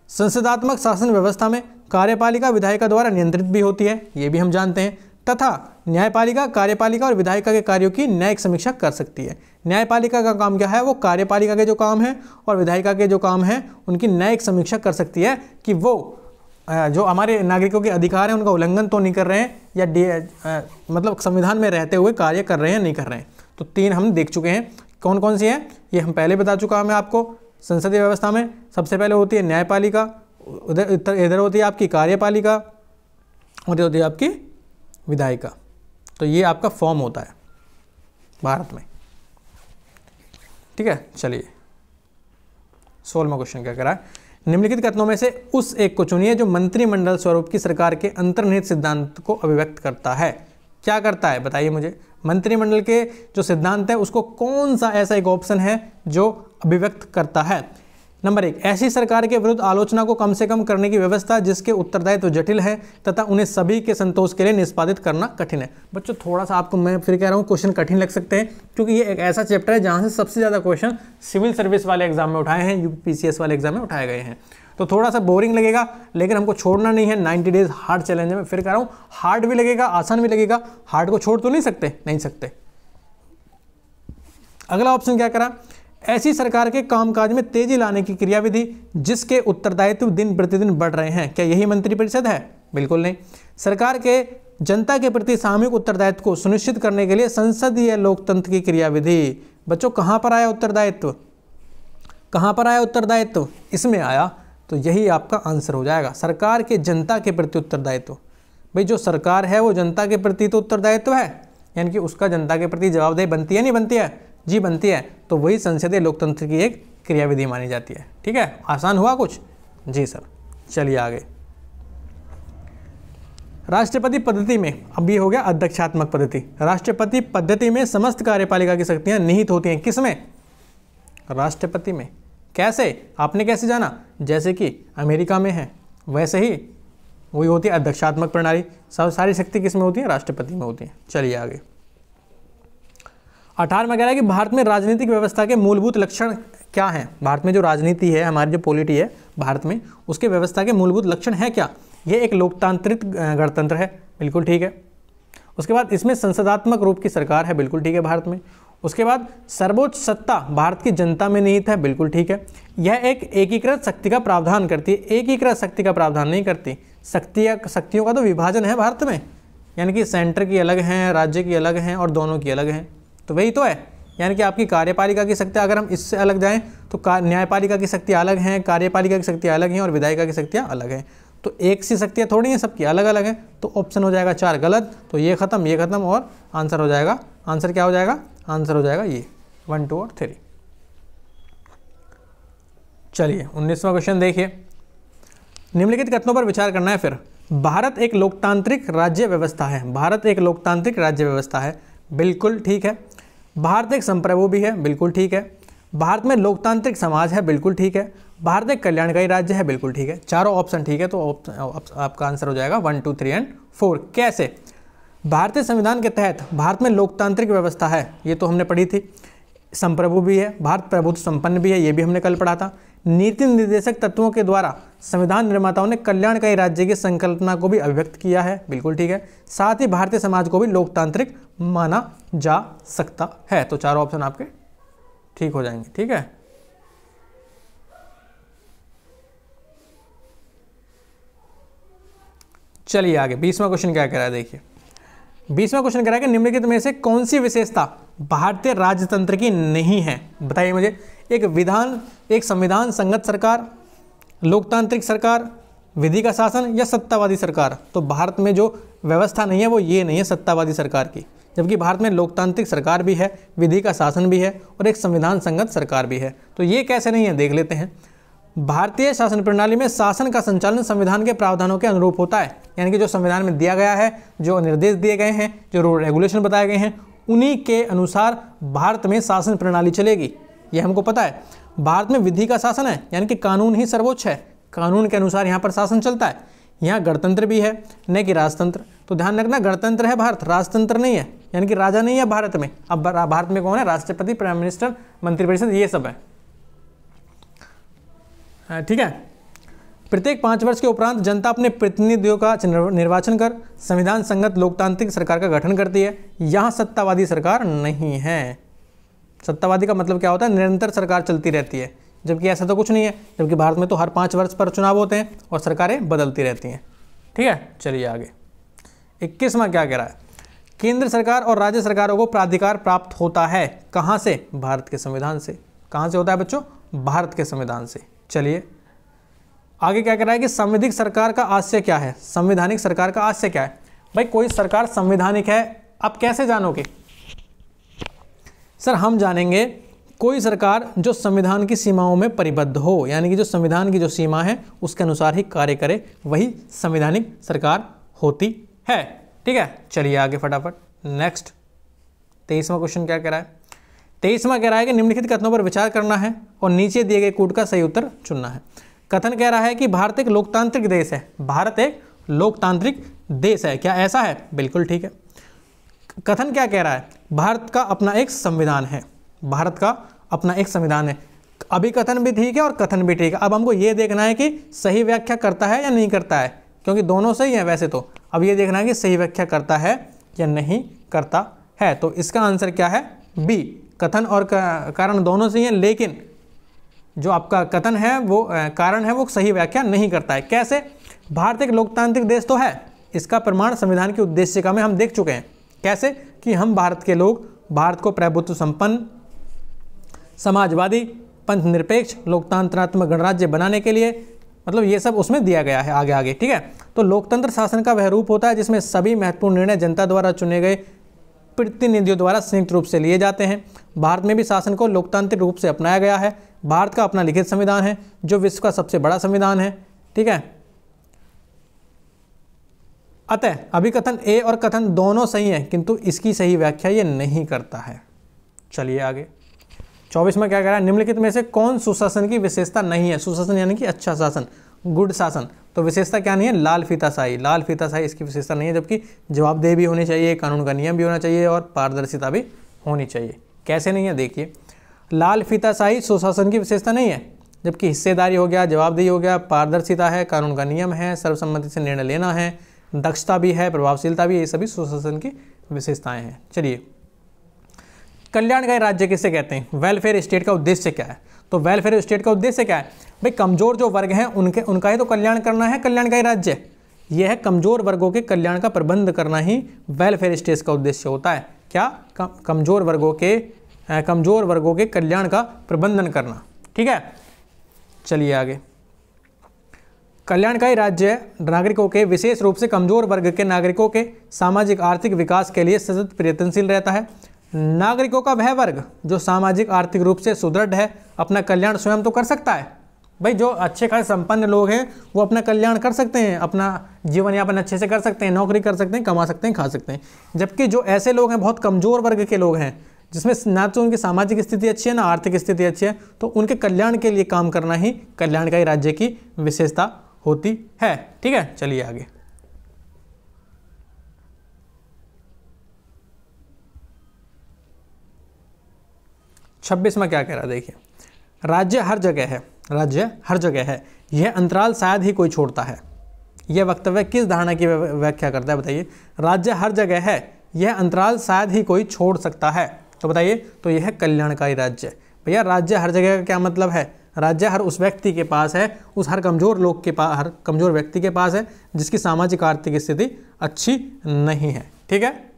संसदात्मक शासन व्यवस्था में कार्यपालिका विधायिका द्वारा नियंत्रित भी होती है, ये भी हम जानते हैं, तथा न्यायपालिका कार्यपालिका और विधायिका के कार्यों की न्यायिक समीक्षा कर सकती है। न्यायपालिका का काम क्या है, वो कार्यपालिका के जो काम है और विधायिका के जो काम है उनकी न्यायिक समीक्षा कर सकती है कि वो जो हमारे नागरिकों के अधिकार हैं उनका उल्लंघन तो नहीं कर रहे हैं, या मतलब संविधान में रहते हुए कार्य कर रहे हैं नहीं कर रहे हैं। तो 3 हम देख चुके हैं, कौन कौन सी हैं ये हम पहले बता चुका मैं आपको। संसदीय व्यवस्था में सबसे पहले होती है न्यायपालिका, इधर होती है आपकी कार्यपालिका और इधर होती है आपकी विधायिका। तो ये आपका फॉर्म होता है भारत में, ठीक है। चलिए 16वां क्वेश्चन क्या करा है, निम्नलिखित कथनों में से उस एक को चुनिए जो मंत्रिमंडल स्वरूप की सरकार के अंतर्निहित सिद्धांत को अभिव्यक्त करता है। क्या करता है बताइए मुझे, मंत्रिमंडल के जो सिद्धांत है उसको कौन सा ऐसा एक ऑप्शन है जो अभिव्यक्त करता है। नंबर 1, ऐसी सरकार के विरुद्ध आलोचना को कम से कम करने की व्यवस्था जिसके उत्तरदायित्व जटिल है तथा उन्हें सभी के संतोष के लिए निष्पादित करना कठिन है। बच्चों थोड़ा सा आपको मैं फिर कह रहा हूँ क्वेश्चन कठिन लग सकते हैं, क्योंकि ये एक ऐसा चैप्टर है जहाँ से सबसे ज़्यादा क्वेश्चन सिविल सर्विस वाले एग्जाम में उठाए हैं, UPCS वाले एग्जाम में उठाए गए हैं। तो थोड़ा सा बोरिंग लगेगा, लेकिन हमको छोड़ना नहीं है। 90 डेज हार्ड चैलेंज में फिर कह रहा हूँ, हार्ड भी लगेगा आसान भी लगेगा, हार्ड को छोड़ तो नहीं सकते। अगला ऑप्शन क्या करा, ऐसी सरकार के कामकाज में तेजी लाने की क्रियाविधि जिसके उत्तरदायित्व दिन प्रतिदिन बढ़ रहे हैं। क्या यही मंत्रिपरिषद है? बिल्कुल नहीं। सरकार के जनता के प्रति सामूहिक उत्तरदायित्व को सुनिश्चित करने के लिए संसदीय लोकतंत्र की क्रियाविधि। बच्चों कहां पर आया उत्तरदायित्व, कहां पर आया उत्तरदायित्व, इसमें आया। तो यही आपका आंसर हो जाएगा, सरकार के जनता के प्रति उत्तरदायित्व। भाई जो सरकार है वो जनता के प्रति तो उत्तरदायित्व है, यानी कि उसका जनता के प्रति जवाबदेही बनती है नहीं बनती है? जी बनती है। तो वही संसदीय लोकतंत्र की एक क्रियाविधि मानी जाती है, ठीक है। आसान हुआ कुछ? जी सर। चलिए आगे, राष्ट्रपति पद्धति में, अब ये हो गया अध्यक्षात्मक पद्धति। राष्ट्रपति पद्धति में समस्त कार्यपालिका की शक्तियां निहित होती हैं, किसमें? राष्ट्रपति में। कैसे? आपने कैसे जाना? जैसे कि अमेरिका में है वैसे ही वही होती है अध्यक्षात्मक प्रणाली। सारी शक्ति किसमें होती है? राष्ट्रपति में होती है। चलिए आगे, 18वां कह रहा है कि भारत में राजनीतिक व्यवस्था के मूलभूत लक्षण क्या हैं। भारत में जो राजनीति है, हमारी जो पॉलिटी है भारत में, उसके व्यवस्था के मूलभूत लक्षण है क्या? ये एक लोकतांत्रिक गणतंत्र है, बिल्कुल ठीक है। उसके बाद इसमें संसदात्मक रूप की सरकार है, बिल्कुल ठीक है भारत में। उसके बाद सर्वोच्च सत्ता भारत की जनता में निहित है, बिल्कुल ठीक है। यह एक एकीकृत शक्ति का प्रावधान करती है, एकीकृत शक्ति का प्रावधान नहीं करती। शक्तियों का तो विभाजन है भारत में, यानी कि सेंटर की अलग हैं, राज्य की अलग हैं और दोनों की अलग हैं। तो वही तो है, यानी कि आपकी कार्यपालिका की शक्ति, अगर हम इससे अलग जाएं तो न्यायपालिका की शक्ति अलग हैं, कार्यपालिका की शक्तियाँ अलग हैं और विधायिका की शक्तियाँ अलग हैं। तो एक सी शक्तियाँ थोड़ी हैं, सबकी अलग अलग हैं। तो ऑप्शन हो जाएगा 4 गलत। तो ये खत्म और आंसर हो जाएगा, आंसर क्या हो जाएगा? आंसर हो जाएगा ये 1, 2 और 3। चलिए 19वां क्वेश्चन देखिए, निम्नलिखित कथनों पर विचार करना है फिर। भारत एक लोकतांत्रिक राज्य व्यवस्था है, भारत एक लोकतांत्रिक राज्य व्यवस्था है, बिल्कुल ठीक है। भारत एक संप्रभु भी है, बिल्कुल ठीक है। भारत में लोकतांत्रिक समाज है, बिल्कुल ठीक है। भारत एक कल्याणकारी राज्य है, बिल्कुल ठीक है। चारों ऑप्शन ठीक है, तो आपका आंसर हो जाएगा 1, 2, 3 एंड 4। कैसे? भारतीय संविधान के तहत भारत में लोकतांत्रिक व्यवस्था है, ये तो हमने पढ़ी थी। संप्रभु भी है, भारत प्रभुत्व संपन्न भी है, ये भी हमने कल पढ़ा था। नीति निर्देशक तत्वों के द्वारा संविधान निर्माताओं ने कल्याणकारी राज्य की संकल्पना को भी अभिव्यक्त किया है, बिल्कुल ठीक है। साथ ही भारतीय समाज को भी लोकतांत्रिक माना जा सकता है। तो चारों ऑप्शन आपके ठीक हो जाएंगे, ठीक है। चलिए आगे 20वां क्वेश्चन क्या कह रहा है, देखिए 20वां क्वेश्चन कह रहा है कि निम्नलिखित में से कौन सी विशेषता भारतीय राजतंत्र की नहीं है? बताइए मुझे। एक संविधान संगत सरकार, लोकतांत्रिक सरकार, विधि का शासन या सत्तावादी सरकार? तो भारत में जो व्यवस्था नहीं है वो ये नहीं है सत्तावादी सरकार की, जबकि भारत में लोकतांत्रिक सरकार भी है, विधि का शासन भी है और एक संविधान संगत सरकार भी है। तो ये कैसे नहीं है, देख लेते हैं। भारतीय शासन प्रणाली में शासन का संचालन संविधान के प्रावधानों के अनुरूप होता है, यानी कि जो संविधान में दिया गया है, जो निर्देश दिए गए हैं, जो रूल रेगुलेशन बताए गए हैं, उन्हीं के अनुसार भारत में शासन प्रणाली चलेगी, ये हमको पता है। भारत में विधि का शासन है, यानी कि कानून ही सर्वोच्च है, कानून के अनुसार यहाँ पर शासन चलता है। यहाँ गणतंत्र भी है, न कि राजतंत्र। तो ध्यान रखना, गणतंत्र है भारत, राजतंत्र नहीं है, यानी कि राजा नहीं है भारत में। अब भारत में कौन है? राष्ट्रपति, प्राइम मिनिस्टर, मंत्रिपरिषद, ये सब है, ठीक है। प्रत्येक 5 वर्ष के उपरांत जनता अपने प्रतिनिधियों का निर्वाचन कर संविधान संगत लोकतांत्रिक सरकार का गठन करती है। यहाँ सत्तावादी सरकार नहीं है। सत्तावादी का मतलब क्या होता है? निरंतर सरकार चलती रहती है, जबकि ऐसा तो कुछ नहीं है, जबकि भारत में तो हर 5 वर्ष पर चुनाव होते हैं और सरकारें बदलती रहती हैं, ठीक है। चलिए आगे 21वां क्या कह रहा है? केंद्र सरकार और राज्य सरकारों को प्राधिकार प्राप्त होता है कहाँ से? भारत के संविधान से। कहाँ से होता है बच्चों? भारत के संविधान से। चलिए आगे क्या कह रहा है कि संवैधानिक सरकार का आशय क्या है? संवैधानिक सरकार का आशय क्या है? भाई कोई सरकार संवैधानिक है, आप कैसे जानोगे? सर हम जानेंगे कोई सरकार जो संविधान की सीमाओं में परिबद्ध हो, यानी कि जो संविधान की जो सीमा है उसके अनुसार ही कार्य करे, वही संवैधानिक सरकार होती है, ठीक है। चलिए आगे फटाफट नेक्स्ट 23वां क्वेश्चन क्या कह रहा है? 23वां कह रहा है कि निम्नलिखित कथनों पर विचार करना है और नीचे दिए गए कूट का सही उत्तर चुनना है। कथन कह रहा है कि भारत एक लोकतांत्रिक देश है। भारत एक लोकतांत्रिक देश है, क्या ऐसा है? बिल्कुल ठीक है। कथन क्या कह रहा है? भारत का अपना एक संविधान है। भारत का अपना एक संविधान है। अभी कथन भी ठीक है और कथन भी ठीक है। अब हमको ये देखना है कि सही व्याख्या करता है या नहीं करता है, क्योंकि दोनों सही है वैसे तो। अब ये देखना है कि सही व्याख्या करता है या नहीं करता है। तो इसका आंसर क्या है? बी। कथन और कारण दोनों सही हैं, लेकिन जो आपका कथन है वो कारण है वो सही व्याख्या नहीं करता है। कैसे? भारत एक लोकतांत्रिक देश तो है, इसका प्रमाण संविधान की उद्देशिका में हम देख चुके हैं। कैसे? कि हम भारत के लोग भारत को प्रभुत्व संपन्न, समाजवादी, पंथ निरपेक्ष, लोकतंत्रात्मक गणराज्य बनाने के लिए, मतलब ये सब उसमें दिया गया है आगे आगे, ठीक है। तो लोकतंत्र शासन का वह रूप होता है जिसमें सभी महत्वपूर्ण निर्णय जनता द्वारा चुने गए प्रतिनिधियों द्वारा संयुक्त रूप से लिए जाते हैं। भारत में भी शासन को लोकतांत्रिक रूप से अपनाया गया है। भारत का अपना लिखित संविधान है जो विश्व का सबसे बड़ा संविधान है, ठीक है। अतः अभिकथन ए और कथन दोनों सही हैं, किंतु इसकी सही व्याख्या ये नहीं करता है। चलिए आगे 24वां क्या कह रहा है? निम्नलिखित में से कौन सुशासन की विशेषता नहीं है? सुशासन यानी कि अच्छा शासन, गुड शासन। तो विशेषता क्या नहीं है? लाल फीताशाही। लाल फीताशाही इसकी विशेषता नहीं है, जबकि जवाबदेही भी होनी चाहिए, कानून का नियम भी होना चाहिए और पारदर्शिता भी होनी चाहिए। कैसे नहीं है? देखिए, लाल फीताशाही सुशासन की विशेषता नहीं है, जबकि हिस्सेदारी हो गया, जवाबदेही हो गया, पारदर्शिता है, कानून का नियम है, सर्वसम्मति से निर्णय लेना है, दक्षता भी है, प्रभावशीलता भी है, ये सभी सुशासन की विशेषताएं हैं। चलिए, कल्याणकारी राज्य किसे कहते हैं? वेलफेयर स्टेट का उद्देश्य क्या है? तो वेलफेयर स्टेट का उद्देश्य क्या है? भाई कमजोर जो वर्ग हैं उनका ही तो कल्याण करना है कल्याणकारी राज्य। यह है कमजोर वर्गों के कल्याण का प्रबंध करना ही वेलफेयर स्टेट का उद्देश्य होता है। क्या? कमजोर वर्गों के कल्याण का प्रबंधन करना, ठीक है। चलिए आगे, कल्याणकारी राज्य नागरिकों के, विशेष रूप से कमजोर वर्ग के नागरिकों के सामाजिक आर्थिक विकास के लिए सतत प्रयत्नशील रहता है। नागरिकों का वह वर्ग जो सामाजिक आर्थिक रूप से सुदृढ़ है अपना कल्याण स्वयं तो कर सकता है। भाई जो अच्छे खासे संपन्न लोग हैं वो अपना कल्याण कर सकते हैं, अपना जीवन यापन अच्छे से कर सकते हैं, नौकरी कर सकते हैं, कमा सकते हैं, खा सकते हैं। जबकि जो ऐसे लोग हैं, बहुत कमज़ोर वर्ग के लोग हैं, जिसमें ना तो उनकी सामाजिक स्थिति अच्छी है ना आर्थिक स्थिति अच्छी है, तो उनके कल्याण के लिए काम करना ही कल्याणकारी राज्य की विशेषता होती है। ठीक है, चलिए आगे। 26वां क्या कह रहा है, देखिए, राज्य हर जगह है, राज्य हर जगह है, यह अंतराल शायद ही कोई छोड़ता है। यह वक्तव्य किस धारणा की व्याख्या करता है, बताइए। राज्य हर जगह है, यह अंतराल शायद ही कोई छोड़ सकता है, तो बताइए, तो यह है कल्याणकारी राज्य। भैया राज्य हर जगह का क्या मतलब है? राज्य हर उस व्यक्ति के पास है, उस हर कमजोर लोग के पास, हर कमजोर व्यक्ति के पास है जिसकी सामाजिक आर्थिक स्थिति अच्छी नहीं है। ठीक है,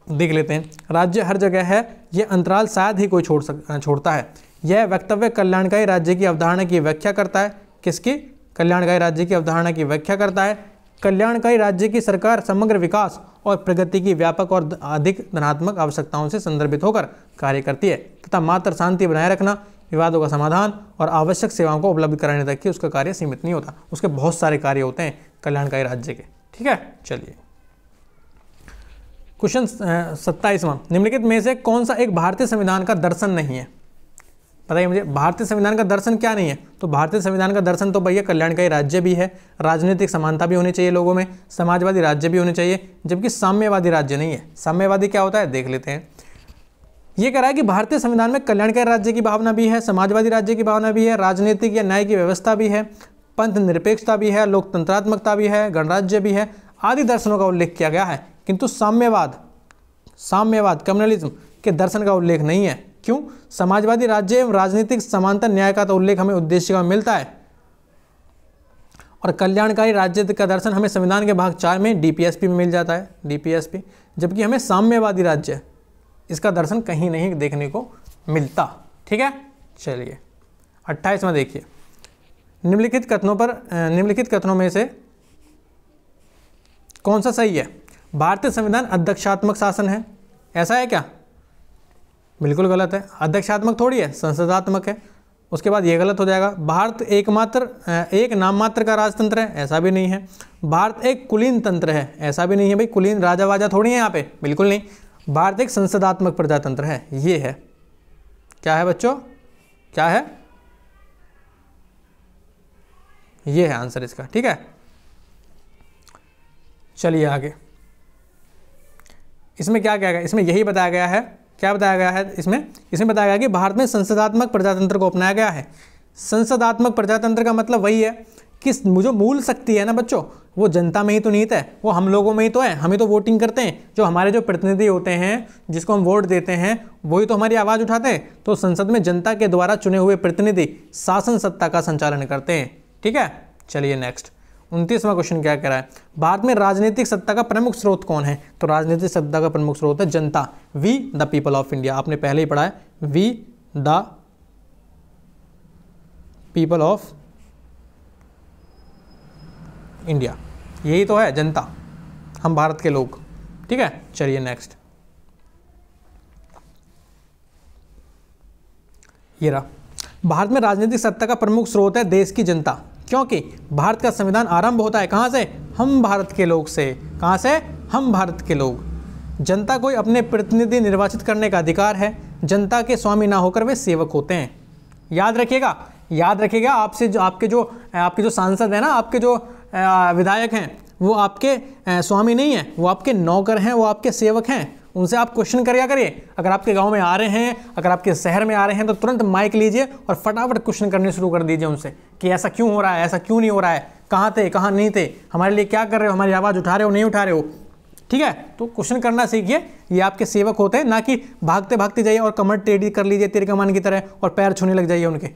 देख लेते हैं। राज्य हर जगह है, यह अंतराल शायद ही कोई छोड़ता है। यह वक्तव्य कल्याणकारी राज्य की अवधारणा की व्याख्या करता है। किसकी? कल्याणकारी राज्य की अवधारणा की व्याख्या करता है। कल्याणकारी राज्य की सरकार समग्र विकास और प्रगति की व्यापक और अधिक धनात्मक आवश्यकताओं से संदर्भित होकर कार्य करती है तथा मात्र शांति बनाए रखना, विवादों का समाधान और आवश्यक सेवाओं को उपलब्ध कराने तक ही उसका कार्य सीमित नहीं होता। उसके बहुत सारे कार्य होते हैं कल्याणकारी राज्य के। ठीक है, चलिए क्वेश्चन 27वां, निम्नलिखित में से कौन सा एक भारतीय संविधान का दर्शन नहीं है? बताइए मुझे, भारतीय संविधान का दर्शन क्या नहीं है? तो भारतीय संविधान का दर्शन तो भैया कल्याणकारी राज्य भी है, राजनीतिक समानता भी होनी चाहिए लोगों में, समाजवादी राज्य भी होने चाहिए, जबकि साम्यवादी राज्य नहीं है। साम्यवादी क्या होता है, देख लेते हैं। ये कह रहा है कि भारतीय संविधान में कल्याणकारी राज्य की भावना भी है, समाजवादी राज्य की भावना भी है, राजनीतिक या न्याय की व्यवस्था भी है, पंथ निरपेक्षता भी है, लोकतंत्रात्मकता भी है, गणराज्य भी है, आदि दर्शनों का उल्लेख किया गया है, किंतु साम्यवाद कम्युनलिज्म के दर्शन का उल्लेख नहीं है। क्यों? समाजवादी राज्य एवं राजनीतिक समानता न्याय का तो उल्लेख हमें उद्देश्य का मिलता है, और कल्याणकारी राज्य का दर्शन हमें संविधान के भाग 4 में डीपीएसपी में मिल जाता है, डीपीएसपी, जबकि हमें साम्यवादी राज्य इसका दर्शन कहीं नहीं देखने को मिलता। ठीक है, चलिए 28वां देखिए, निम्नलिखित कथनों में से कौन सा सही है? भारतीय संविधान अध्यक्षात्मक शासन है, ऐसा है क्या? बिल्कुल गलत है, अध्यक्षात्मक थोड़ी है, संसदात्मक है। उसके बाद ये गलत हो जाएगा। भारत एक नाममात्र का राजतंत्र है, ऐसा भी नहीं है। भारत एक कुलीन तंत्र है, ऐसा भी नहीं है भाई, कुलीन राजा वाजा थोड़ी है यहाँ पे, बिल्कुल नहीं। भारत एक संसदात्मक प्रजातंत्र है, ये है। क्या है बच्चों, क्या है? ये है आंसर इसका। ठीक है, चलिए आगे। इसमें क्या क्या गया? इसमें यही बताया गया है। क्या बताया गया है इसमें बताया गया कि भारत में संसदात्मक प्रजातंत्र को अपनाया गया है। संसदात्मक प्रजातंत्र का मतलब वही है कि जो मूल शक्ति है ना बच्चों, वो जनता में ही तो निहित है, वो हम लोगों में ही तो है। हम ही तो वोटिंग करते हैं, जो हमारे जो प्रतिनिधि होते हैं, जिसको हम वोट देते हैं, वही तो हमारी आवाज़ उठाते हैं। तो संसद में जनता के द्वारा चुने हुए प्रतिनिधि शासन सत्ता का संचालन करते हैं। ठीक है, चलिए नेक्स्ट 29वां क्वेश्चन क्या कह रहा है? भारत में राजनीतिक सत्ता का प्रमुख स्रोत कौन है? तो राजनीतिक सत्ता का प्रमुख स्रोत है जनता, we the people of India. आपने पहले ही पढ़ा है, we the people of India, यही तो है जनता, हम भारत के लोग। ठीक है, चलिए नेक्स्ट, ये रहा। भारत में राजनीतिक सत्ता का प्रमुख स्रोत है देश की जनता, क्योंकि भारत का संविधान आरंभ होता है कहाँ से? हम भारत के लोग से। कहाँ से? हम भारत के लोग। जनता को अपने प्रतिनिधि निर्वाचित करने का अधिकार है। जनता के स्वामी ना होकर वे सेवक होते हैं। याद रखिएगा, आपके जो सांसद हैं ना, आपके जो विधायक हैं, वो आपके स्वामी नहीं हैं, वो आपके नौकर हैं, वो आपके सेवक हैं। उनसे आप क्वेश्चन करिए। अगर आपके गांव में आ रहे हैं, अगर आपके शहर में आ रहे हैं, तो तुरंत माइक लीजिए और फटाफट क्वेश्चन करने शुरू कर दीजिए उनसे कि ऐसा क्यों हो रहा है, ऐसा क्यों नहीं हो रहा है, कहाँ थे, कहाँ नहीं थे, हमारे लिए क्या कर रहे हो, हमारी आवाज़ उठा रहे हो, नहीं उठा रहे हो। ठीक है, तो क्वेश्चन करना सीखिए। ये आपके सेवक होते हैं, ना कि भागते भागते जाइए और कमर टेढ़ी कर लीजिए तीर कमान की तरह और पैर छूने लग जाइए उनके।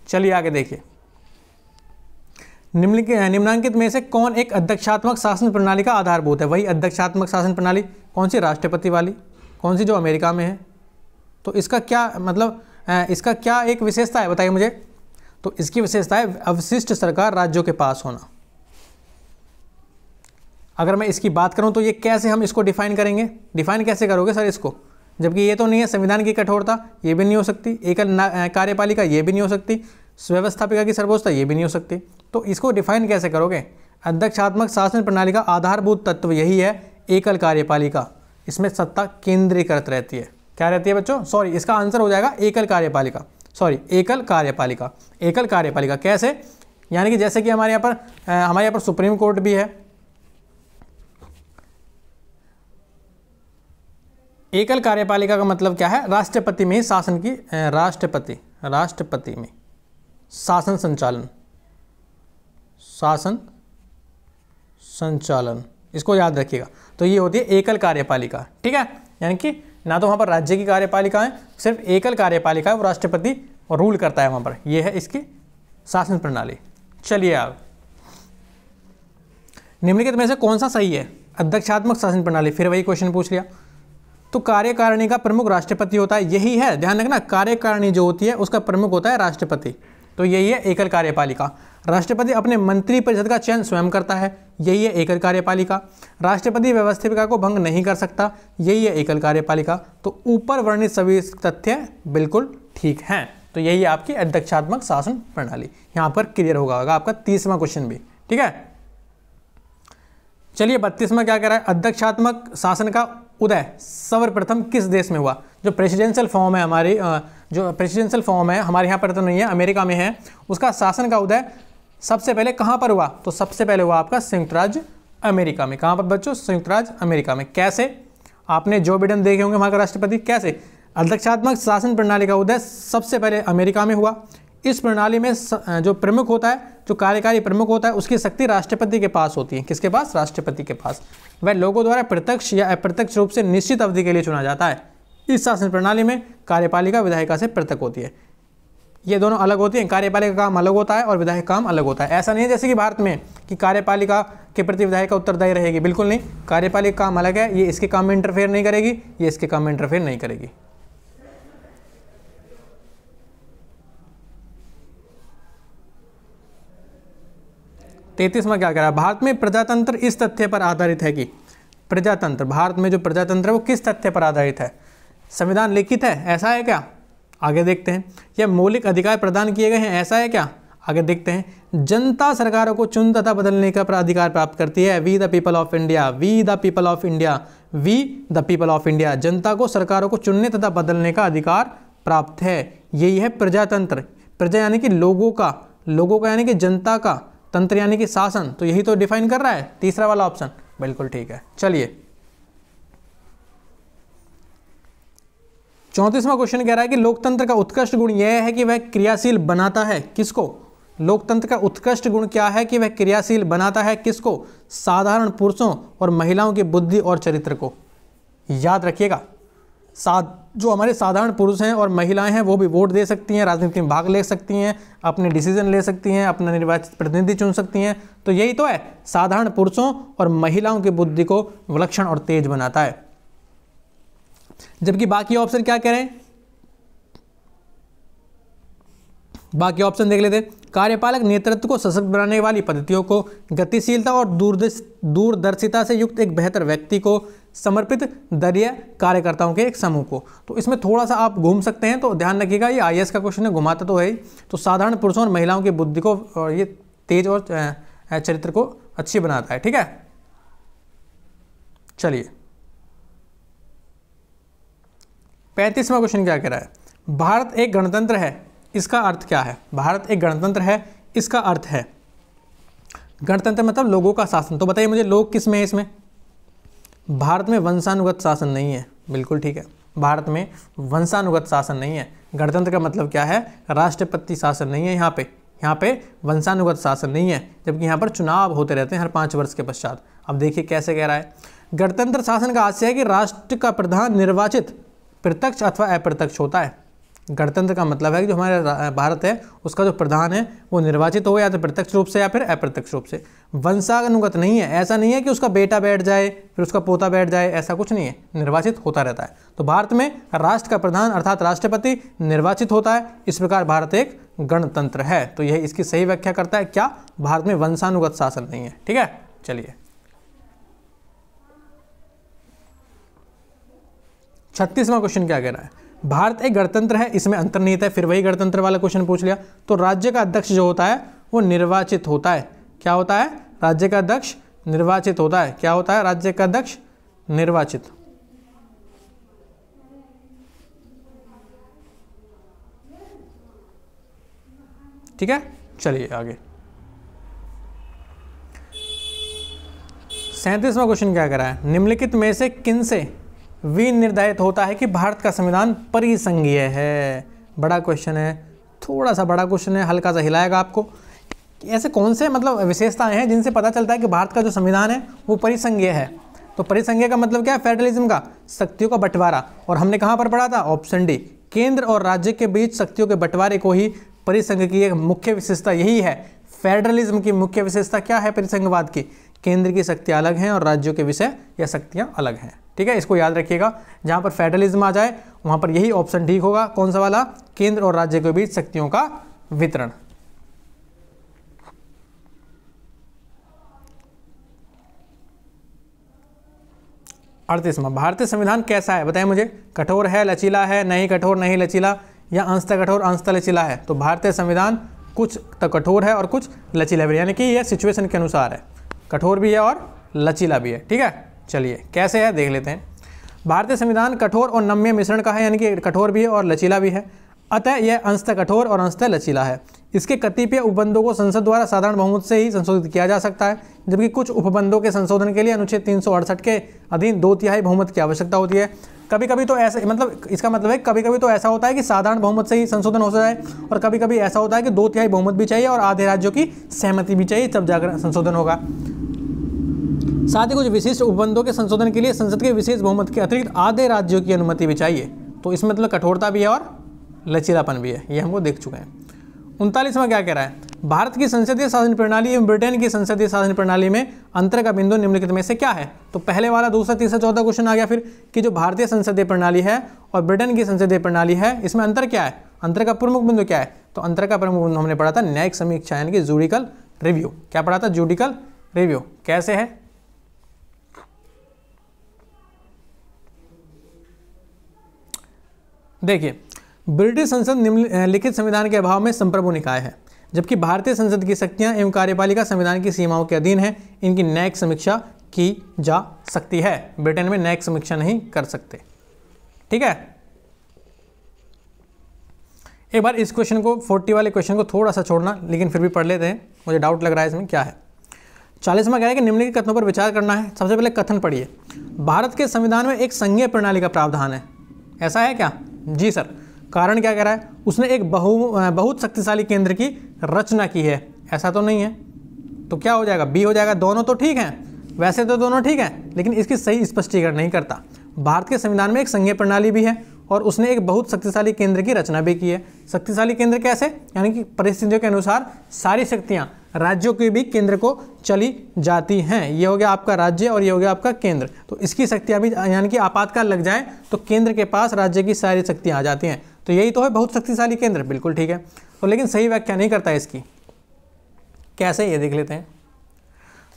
चलिए आगे देखिए, निम्नांकित में से कौन एक अध्यक्षात्मक शासन प्रणाली का आधारभूत है? वही अध्यक्षात्मक शासन प्रणाली, कौन सी? राष्ट्रपति वाली। कौन सी? जो अमेरिका में है। तो इसका क्या मतलब, इसका क्या एक विशेषता है, बताइए मुझे। तो इसकी विशेषता है अवशिष्ट सरकार राज्यों के पास होना। अगर मैं इसकी बात करूं तो ये कैसे हम इसको डिफाइन करेंगे? डिफाइन कैसे करोगे सर इसको, जबकि ये तो नहीं है संविधान की कठोरता, ये भी नहीं हो सकती, एकल कार्यपालिका ये भी नहीं हो सकती, व्यवस्थापिका की सर्वोच्चता ये भी नहीं हो सकती। तो इसको डिफाइन कैसे करोगे? अध्यक्षात्मक शासन प्रणाली का आधारभूत तत्व यही है, एकल कार्यपालिका। इसमें सत्ता केंद्रीकृत रहती है। क्या रहती है बच्चों? सॉरी, इसका आंसर हो जाएगा एकल कार्यपालिका। सॉरी, एकल कार्यपालिका। एकल कार्यपालिका कैसे? यानी कि जैसे कि हमारे यहाँ पर सुप्रीम कोर्ट भी है। एकल कार्यपालिका का मतलब क्या है? राष्ट्रपति में ही शासन की राष्ट्रपति में शासन संचालन, इसको याद रखिएगा। तो ये होती है एकल कार्यपालिका, ठीक है। यानी कि ना तो वहाँ पर राज्य की कार्यपालिका है, सिर्फ एकल कार्यपालिका है, वो राष्ट्रपति रूल करता है वहाँ पर। ये है इसकी शासन प्रणाली। चलिए आप, निम्नलिखित में से कौन सा सही है? अध्यक्षात्मक शासन प्रणाली, फिर वही क्वेश्चन पूछ लिया। तो कार्यकारिणी का प्रमुख राष्ट्रपति होता है, यही है, ध्यान रखना, कार्यकारिणी जो होती है उसका प्रमुख होता है राष्ट्रपति। तो यही है एकल कार्यपालिका। राष्ट्रपति अपने मंत्री परिषद का चयन स्वयं करता है, यही है एकल कार्यपालिका। राष्ट्रपति व्यवस्थिका को भंग नहीं कर सकता, यही है एकल कार्यपालिका। तो ऊपर वर्णित सभी तथ्य बिल्कुल ठीक हैं। तो यही है आपकी अध्यक्षात्मक शासन प्रणाली। यहाँ पर क्लियर होगा आपका 30वां क्वेश्चन भी, ठीक है। चलिए 32वां क्या कह रहा है? अध्यक्षात्मक शासन का उदय सर्वप्रथम किस देश में हुआ? जो प्रेसिडेंशियल फॉर्म है हमारे यहाँ पर तो नहीं है, अमेरिका में है, उसका शासन का उदय सबसे पहले कहाँ पर हुआ? तो सबसे पहले हुआ आपका संयुक्त राज्य अमेरिका में। कहाँ पर बच्चों? संयुक्त राज्य अमेरिका में। कैसे? आपने जो बिडेन देखे होंगे वहाँ का राष्ट्रपति। कैसे? अध्यक्षात्मक शासन प्रणाली का उदय सबसे पहले अमेरिका में हुआ। इस प्रणाली में जो प्रमुख होता है, जो कार्यकारी प्रमुख होता है, उसकी शक्ति राष्ट्रपति के पास होती है। किसके पास? राष्ट्रपति के पास। वह लोगों द्वारा प्रत्यक्ष या अप्रत्यक्ष रूप से निश्चित अवधि के लिए चुना जाता है। इस शासन प्रणाली में कार्यपालिका विधायिका से पृथक होती है। ये दोनों अलग होती हैं, कार्यपालिका का काम अलग होता है और विधायक काम अलग होता है। ऐसा नहीं है जैसे कि भारत में कि कार्यपालिका के प्रति विधायिका उत्तरदायी रहेगी, बिल्कुल नहीं। कार्यपालिका काम अलग है, ये इसके काम में इंटरफेयर नहीं करेगी, ये इसके काम में इंटरफेयर नहीं करेगी। तैंतीसवां क्या कह रहा है? भारत में प्रजातंत्र इस तथ्य पर आधारित है कि प्रजातंत्र, भारत में जो प्रजातंत्र है वो किस तथ्य पर आधारित है? संविधान लिखित है, ऐसा है क्या? आगे देखते हैं। या मौलिक अधिकार प्रदान किए गए हैं, ऐसा है क्या? आगे देखते हैं। जनता सरकारों को चुन तथा बदलने का अधिकार प्राप्त करती है। We the people of India, we the people of India, we the people of India. जनता को सरकारों को चुनने तथा बदलने का अधिकार प्राप्त है। यही है प्रजातंत्र। प्रजा यानी कि लोगों का यानी कि जनता का, तंत्र यानी कि शासन। तो यही तो डिफाइन कर रहा है तीसरा वाला ऑप्शन, बिल्कुल ठीक है। चलिए 34वां क्वेश्चन कह रहा है कि लोकतंत्र का उत्कृष्ट गुण यह है कि वह क्रियाशील बनाता है। किसको? लोकतंत्र का उत्कृष्ट गुण क्या है कि वह क्रियाशील बनाता है। किसको? साधारण पुरुषों और महिलाओं की बुद्धि और चरित्र को। याद रखिएगा, जो हमारे साधारण पुरुष हैं और महिलाएं हैं वो भी वोट दे सकती हैं, राजनीति में भाग ले सकती हैं, अपने डिसीजन ले सकती हैं, अपना निर्वाचित प्रतिनिधि चुन सकती हैं। तो यही तो है, साधारण पुरुषों और महिलाओं की बुद्धि को विलक्षण और तेज बनाता है। जबकि बाकी ऑप्शन क्या कह रहे हैं? बाकी ऑप्शन देख लेते। कार्यपालक नेतृत्व को सशक्त बनाने वाली पद्धतियों को, गतिशीलता और दूरदर्शिता से युक्त एक बेहतर व्यक्ति को, समर्पित दलीय कार्यकर्ताओं के एक समूह को। तो इसमें थोड़ा सा आप घूम सकते हैं, तो ध्यान रखिएगा, ये आईएएस का क्वेश्चन है, घुमाता तो है। तो साधारण पुरुषों और महिलाओं की बुद्धि को और ये तेज और चरित्र को अच्छी बनाता है, ठीक है। चलिए 35वां क्वेश्चन क्या कह रहा है? भारत एक गणतंत्र है, इसका अर्थ क्या है? भारत एक गणतंत्र है, इसका अर्थ है, गणतंत्र मतलब लोगों का शासन। तो बताइए मुझे, लोग किस में है इसमें? भारत में वंशानुगत शासन नहीं है, बिल्कुल ठीक है, भारत में वंशानुगत शासन नहीं है। गणतंत्र का मतलब क्या है? राष्ट्रपति शासन नहीं है यहाँ पे वंशानुगत शासन नहीं है, जबकि यहाँ पर चुनाव होते रहते हैं हर 5 वर्ष के पश्चात। अब देखिए कैसे कह रहा है। गणतंत्र शासन का आशय है कि राष्ट्र का प्रधान निर्वाचित, प्रत्यक्ष अथवा अप्रत्यक्ष होता है। गणतंत्र का मतलब है कि जो हमारा भारत है उसका जो प्रधान है वो निर्वाचित हो, या तो प्रत्यक्ष रूप से या फिर अप्रत्यक्ष रूप से। वंशानुगत नहीं है, ऐसा नहीं है कि उसका बेटा बैठ जाए फिर उसका पोता बैठ जाए, ऐसा कुछ नहीं है, निर्वाचित होता रहता है। तो भारत में राष्ट्र का प्रधान अर्थात राष्ट्रपति निर्वाचित होता है, इस प्रकार भारत एक गणतंत्र है। तो यह इसकी सही व्याख्या करता है क्या? भारत में वंशानुगत शासन नहीं है, ठीक है। चलिए 36वां क्वेश्चन क्या कह रहा है? भारत एक गणतंत्र है, इसमें अंतर्निहित है, फिर वही गणतंत्र वाला क्वेश्चन पूछ लिया। तो राज्य का अध्यक्ष जो होता है वो निर्वाचित होता है। क्या होता है? राज्य का अध्यक्ष निर्वाचित होता है। क्या होता है? राज्य का अध्यक्ष निर्वाचित। ठीक है, चलिए आगे। 37वां क्वेश्चन क्या करा है, निम्नलिखित में से किन से विनिर्धारित होता है कि भारत का संविधान परिसंघीय है। बड़ा क्वेश्चन है, थोड़ा सा बड़ा क्वेश्चन है, हल्का सा हिलाएगा आपको। ऐसे कौन से मतलब विशेषताएं हैं जिनसे पता चलता है कि भारत का जो संविधान है वो परिसंघीय है। तो परिसंघीय का मतलब क्या है, फेडरलिज्म का, शक्तियों का बंटवारा। और हमने कहाँ पर पढ़ा था, ऑप्शन डी, केंद्र और राज्य के बीच शक्तियों के बंटवारे को ही परिसंघ की एक मुख्य विशेषता यही है। फेडरलिज्म की मुख्य विशेषता क्या है परिसंघवाद की, केंद्र की शक्तियाँ अलग हैं और राज्यों के विषय या शक्तियाँ अलग हैं। ठीक है, इसको याद रखिएगा, जहाँ पर फेडरलिज्म आ जाए वहाँ पर यही ऑप्शन ठीक होगा। कौन सा वाला, केंद्र और राज्य के बीच शक्तियों का वितरण। अड़तीसवां, भारतीय संविधान कैसा है बताएं मुझे, कठोर है, लचीला है, नहीं कठोर नहीं लचीला, या अंशतः कठोर अंशतः लचीला है। तो भारतीय संविधान कुछ तो कठोर है और कुछ लचीला भी है, यानी कि यह सिचुएशन के अनुसार है, कठोर भी है और लचीला भी है। ठीक है, चलिए कैसे है देख लेते हैं। भारतीय संविधान कठोर और नम्य मिश्रण का है, यानी कि कठोर भी है और लचीला भी है, अतः यह अंशतः कठोर और अंशतः लचीला है। इसके कतिपय उपबंधों को संसद द्वारा साधारण बहुमत से ही संशोधित किया जा सकता है, जबकि कुछ उपबंधों के संशोधन के लिए अनुच्छेद 368 के अधीन 2/3 बहुमत की आवश्यकता होती है। कभी कभी तो ऐसा मतलब इसका मतलब है कभी कभी तो ऐसा होता है कि साधारण बहुमत से ही संशोधन हो जाए, और कभी कभी ऐसा होता है कि 2/3 बहुमत भी चाहिए और आधे राज्यों की सहमति भी चाहिए, तब जाकर संशोधन होगा। साथ ही कुछ विशिष्ट उपबंधों के संशोधन के लिए संसद के विशेष बहुमत के अतिरिक्त आधे राज्यों की अनुमति भी चाहिए। तो इसमें मतलब कठोरता भी है और लचीलापन भी है, ये हमको देख चुके हैं। 39वां क्या कह रहा है, भारत की संसदीय शासन प्रणाली एवं ब्रिटेन की संसदीय शासन प्रणाली में अंतर का बिंदु निम्नलिखित में से क्या है। तो पहले वाला, दूसरा, तीसरा, चौथा क्वेश्चन आ गया फिर कि जो भारतीय संसदीय प्रणाली है और ब्रिटेन की संसदीय प्रणाली है, इसमें अंतर क्या है, अंतर का प्रमुख बिंदु क्या है। तो अंतर का प्रमुख बिंदु हमने पढ़ा था न्यायिक समीक्षा, यानी कि जुडिकल रिव्यू। क्या पढ़ा था, जुडिकल रिव्यू। कैसे है, देखिए, ब्रिटिश संसद निम्नलिखित संविधान के अभाव में संप्रभु निकाय है, जबकि भारतीय संसद की शक्तियां एवं कार्यपालिका संविधान की सीमाओं के अधीन है। इनकी न्यायिक समीक्षा की जा सकती है। ब्रिटेन में न्यायिक समीक्षा नहीं कर सकते। ठीक है, एक बार इस क्वेश्चन को 40 वाले क्वेश्चन को थोड़ा सा छोड़ना, लेकिन फिर भी पढ़ लेते हैं, मुझे डाउट लग रहा है इसमें क्या है। 40वां कह रहा है कि निम्नलिखित कथनों पर विचार करना है। सबसे पहले कथन पढ़िए, भारत के संविधान में एक संघीय प्रणाली का प्रावधान है। ऐसा है क्या, जी सर। कारण क्या कह रहा है, उसने एक बहुत शक्तिशाली केंद्र की रचना की है। ऐसा तो नहीं है, तो क्या हो जाएगा, बी हो जाएगा। दोनों तो ठीक हैं, वैसे तो दोनों ठीक हैं, लेकिन इसकी सही स्पष्टीकरण नहीं करता। भारत के संविधान में एक संघीय प्रणाली भी है और उसने एक बहुत शक्तिशाली केंद्र की रचना भी की है। शक्तिशाली केंद्र कैसे, यानी कि परिस्थितियों के अनुसार सारी शक्तियाँ राज्यों के भी केंद्र को चली जाती हैं। ये हो गया आपका राज्य और ये हो गया आपका केंद्र। तो इसकी शक्तियाँ भी, यानी कि आपातकाल लग जाए तो केंद्र के पास राज्य की सारी शक्तियाँ आ जाती हैं। तो यही तो है बहुत शक्तिशाली केंद्र, बिल्कुल ठीक है। तो लेकिन सही व्याख्या नहीं करता है इसकी। कैसे, ये देख लेते हैं।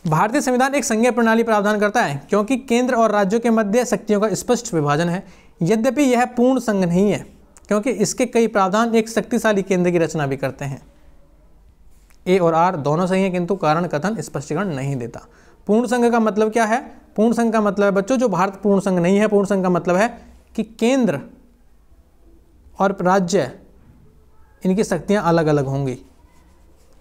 भारतीय संविधान एक संघीय प्रणाली प्रावधान करता है क्योंकि केंद्र और राज्यों के मध्य शक्तियों का स्पष्ट विभाजन है। यद्यपि यह पूर्ण संघ नहीं है क्योंकि इसके कई प्रावधान एक शक्तिशाली केंद्र की रचना भी करते हैं। ए और आर दोनों सही हैं, किंतु कारण कथन स्पष्टीकरण नहीं देता। पूर्ण संघ का मतलब क्या है, पूर्ण संघ का मतलब है बच्चों, जो भारत पूर्ण संघ नहीं है, पूर्ण संघ का मतलब है कि केंद्र और राज्य इनकी शक्तियां अलग अलग होंगी,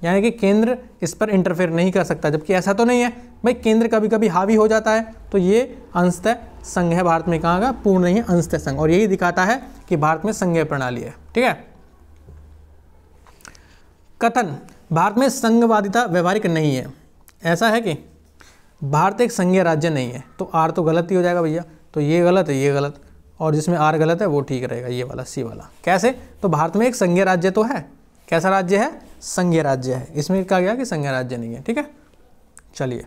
यानी कि केंद्र इस पर इंटरफेयर नहीं कर सकता। जबकि ऐसा तो नहीं है भाई, केंद्र कभी कभी हावी हो जाता है। तो ये अंशतः संघ है भारत में, कहाँ का, पूर्ण नहीं है, अंशतः संघ। और यही दिखाता है कि भारत में संघीय प्रणाली है। ठीक है, कथन, भारत में संघवादिता व्यवहारिक नहीं है। ऐसा है कि भारत एक संघीय राज्य नहीं है। तो आर तो गलत ही हो जाएगा भैया, तो ये गलत है, ये गलत, और जिसमें आर गलत है वो ठीक रहेगा, ये वाला सी वाला। कैसे, तो भारत में एक संघीय राज्य तो है। कैसा राज्य है, संघीय राज्य है। इसमें कहा गया कि संघीय राज्य नहीं है। ठीक है, चलिए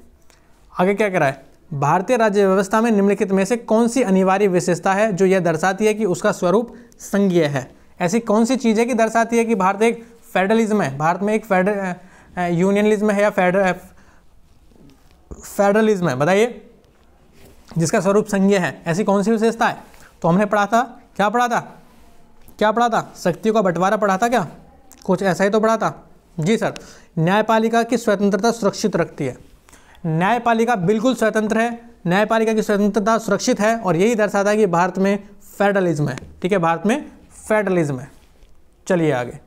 आगे क्या कह रहा है, भारतीय राज्य व्यवस्था में निम्नलिखित में से कौन सी अनिवार्य विशेषता है जो यह दर्शाती है कि उसका स्वरूप संघीय है। ऐसी कौन सी चीज़ है कि दर्शाती है कि भारत एक फेडरलिज्म है, भारत में एक यूनियनलिज्म है या फेडरलिज्म है, बताइए, जिसका स्वरूप संघीय है। ऐसी कौन सी विशेषता है। तो हमने पढ़ा था, क्या पढ़ा था, क्या पढ़ा था, शक्तियों का बंटवारा पढ़ा था क्या, कुछ ऐसा ही तो पढ़ा था। जी सर, न्यायपालिका की स्वतंत्रता सुरक्षित रखती है। न्यायपालिका बिल्कुल स्वतंत्र है, न्यायपालिका की स्वतंत्रता सुरक्षित है, और यही दर्शाता है कि भारत में फेडरलिज्म है। ठीक है, भारत में फेडरलिज्म है। चलिए आगे,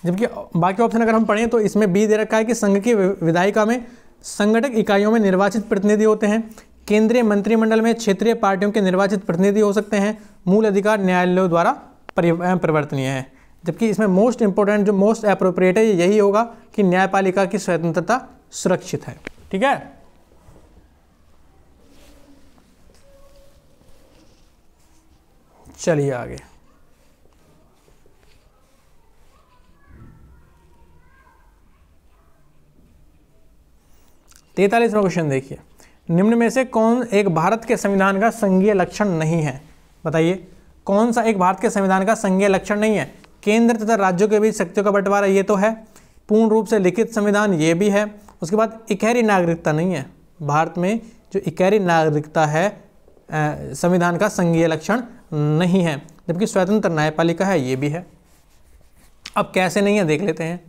जबकि बाकी ऑप्शन अगर हम पढ़ें तो इसमें बी दे रखा है कि संघ की विधायिका में संगठक इकाइयों में निर्वाचित प्रतिनिधि होते हैं, केंद्रीय मंत्रिमंडल में क्षेत्रीय पार्टियों के निर्वाचित प्रतिनिधि हो सकते हैं, मूल अधिकार न्यायालयों द्वारा परिवर्तनीय है। जबकि इसमें मोस्ट इंपोर्टेंट जो मोस्ट अप्रोप्रिएट है यही होगा कि न्यायपालिका की स्वतंत्रता सुरक्षित है। ठीक है, चलिए आगे। तैंतालीसवां क्वेश्चन देखिए, निम्न में से कौन एक भारत के संविधान का संघीय लक्षण नहीं है? बताइए कौन सा एक भारत के संविधान का संघीय लक्षण नहीं है? केंद्र तथा राज्यों के बीच शक्तियों का बंटवारा ये तो है, पूर्ण रूप से लिखित संविधान ये भी है, उसके बाद इकहरी नागरिकता नहीं है। भारत में जो इकहरी नागरिकता है संविधान का संघीय लक्षण नहीं है, जबकि स्वतंत्र न्यायपालिका है ये भी है। अब कैसे नहीं है देख लेते हैं।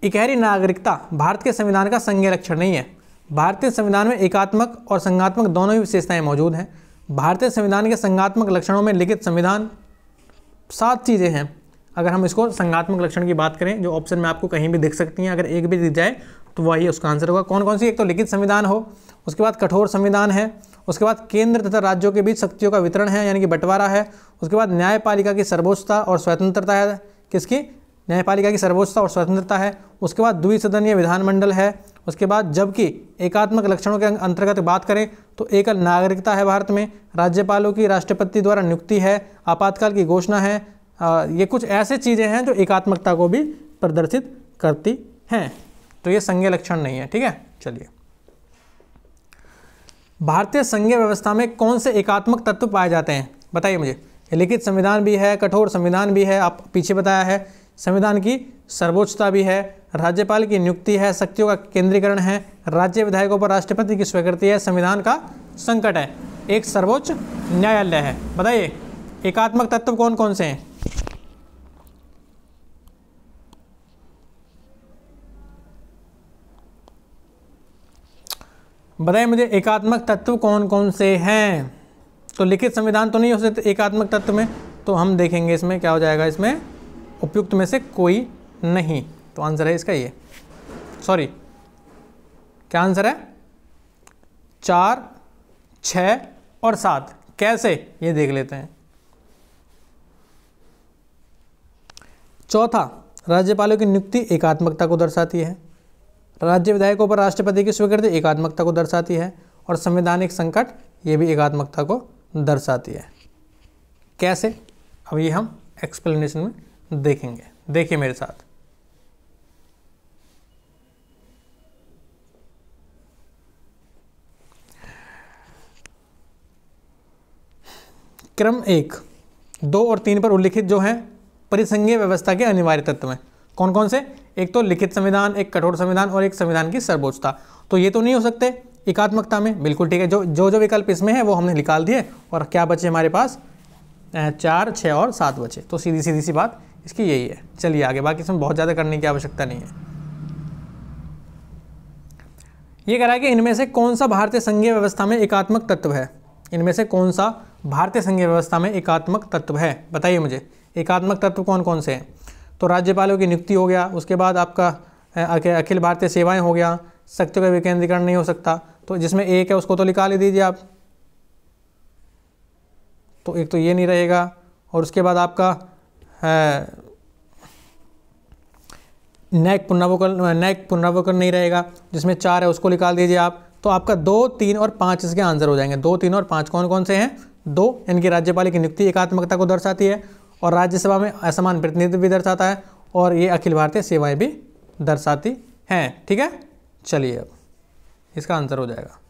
इकहरी नागरिकता भारत के संविधान का संघीय लक्षण नहीं है। भारतीय संविधान में एकात्मक और संघात्मक दोनों ही विशेषताएं मौजूद हैं। भारतीय संविधान के संघात्मक लक्षणों में लिखित संविधान 7 चीज़ें हैं। अगर हम इसको संघात्मक लक्षण की बात करें जो ऑप्शन में आपको कहीं भी दिख सकती हैं, अगर एक भी दिख जाए तो वही उसका आंसर होगा। कौन कौन सी? एक तो लिखित संविधान हो, उसके बाद कठोर संविधान है, उसके बाद केंद्र तथा राज्यों के बीच शक्तियों का वितरण है यानी कि बंटवारा है, उसके बाद न्यायपालिका की सर्वोच्चता और स्वतंत्रता है। किसकी? न्यायपालिका की सर्वोच्चता और स्वतंत्रता है। उसके बाद द्विसदनीय विधानमंडल है। उसके बाद जबकि एकात्मक लक्षणों के अंतर्गत बात करें तो एकल नागरिकता है भारत में, राज्यपालों की राष्ट्रपति द्वारा नियुक्ति है, आपातकाल की घोषणा है। ये कुछ ऐसे चीज़ें हैं जो एकात्मकता को भी प्रदर्शित करती हैं, तो ये संघीय लक्षण नहीं है। ठीक है, चलिए। भारतीय संघीय व्यवस्था में कौन से एकात्मक तत्व पाए जाते हैं? बताइए मुझे। लिखित संविधान भी है, कठोर संविधान भी है, आप पीछे बताया है, संविधान की सर्वोच्चता भी है, राज्यपाल की नियुक्ति है, शक्तियों का केंद्रीकरण है, राज्य विधायकों पर राष्ट्रपति की स्वीकृति है, संविधान का संकट है, एक सर्वोच्च न्यायालय है। बताइए एकात्मक तत्व कौन कौन से हैं? बताइए मुझे एकात्मक तत्व कौन कौन से हैं? तो लिखित संविधान तो नहीं हो सकते एकात्मक तत्व में, तो हम देखेंगे इसमें क्या हो जाएगा। इसमें उपयुक्त में से कोई नहीं, तो आंसर है इसका ये। सॉरी, क्या आंसर है? 4, 6 और 7। कैसे ये देख लेते हैं। चौथा, राज्यपालों की नियुक्ति एकात्मकता को दर्शाती है, राज्य विधायकों पर राष्ट्रपति की स्वीकृति एकात्मकता को दर्शाती है, और संवैधानिक संकट ये भी एकात्मकता को दर्शाती है। कैसे? अब ये हम एक्सप्लेनेशन में देखेंगे। देखिए मेरे साथ। क्रम 1, 2 और 3 पर उल्लिखित जो हैं परिसंघीय व्यवस्था के अनिवार्य तत्व हैं। कौन कौन से? एक तो लिखित संविधान, एक कठोर संविधान और एक संविधान की सर्वोच्चता। तो ये तो नहीं हो सकते एकात्मकता में, बिल्कुल ठीक है। जो विकल्प इसमें है वो हमने निकाल दिए, और क्या बचे हमारे पास? 4, 6 और 7 बचे। तो सीधी सी बात इसकी यही है। चलिए आगे, बाकी इसमें बहुत ज़्यादा करने की आवश्यकता नहीं है। ये कह रहा है कि इनमें से कौन सा भारतीय संघीय व्यवस्था में एकात्मक तत्व है? इनमें से कौन सा भारतीय संघीय व्यवस्था में एकात्मक तत्व है? बताइए मुझे एकात्मक तत्व कौन कौन से हैं? तो राज्यपालों की नियुक्ति हो गया, उसके बाद आपका अखिल भारतीय सेवाएं हो गया, शक्तियों का विकेंद्रीकरण नहीं हो सकता, तो जिसमें एक है उसको तो निकाल ही दीजिए आप, तो एक तो ये नहीं रहेगा। और उसके बाद आपका न्यायिक पुनरावलोकन नहीं रहेगा, जिसमें 4 है उसको निकाल दीजिए आप। तो आपका 2, 3 और 5 इसके आंसर हो जाएंगे। 2, 3 और 5 कौन कौन से हैं? 2 इनकी राज्यपाल की नियुक्ति एकात्मकता को दर्शाती है, और राज्यसभा में असमान प्रतिनिधित्व भी दर्शाता है, और ये अखिल भारतीय सेवाएं भी दर्शाती हैं। ठीक है, चलिए अब इसका आंसर हो जाएगा।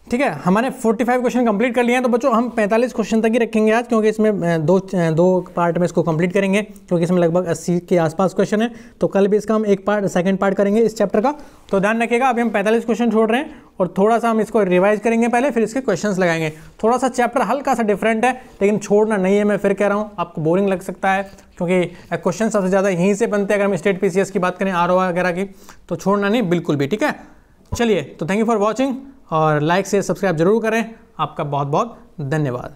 ठीक है, हमारे 45 क्वेश्चन कंप्लीट कर लिए हैं। तो बच्चों हम 45 क्वेश्चन तक ही रखेंगे आज, क्योंकि इसमें दो पार्ट में इसको कंप्लीट करेंगे, क्योंकि इसमें लगभग 80 के आसपास क्वेश्चन है। तो कल भी इसका हम सेकंड पार्ट करेंगे इस चैप्टर का। तो ध्यान रखिएगा, अभी हम 45 क्वेश्चन छोड़ रहे हैं, और थोड़ा सा हम इसको रिवाइज करेंगे पहले, फिर इसके क्वेश्चन लगाएंगे। थोड़ा सा चैप्टर हल्का सा डिफरेंट है, लेकिन छोड़ना नहीं है। मैं फिर कह रहा हूँ, आपको बोरिंग लग सकता है, क्योंकि क्वेश्चन सबसे ज़्यादा यहीं से बनते हैं। अगर हम स्टेट PCS की बात करें, RO वगैरह की, तो छोड़ना नहीं बिल्कुल भी। ठीक है, चलिए, तो थैंक यू फॉर वॉचिंग और लाइक शेयर सब्सक्राइब जरूर करें। आपका बहुत बहुत धन्यवाद।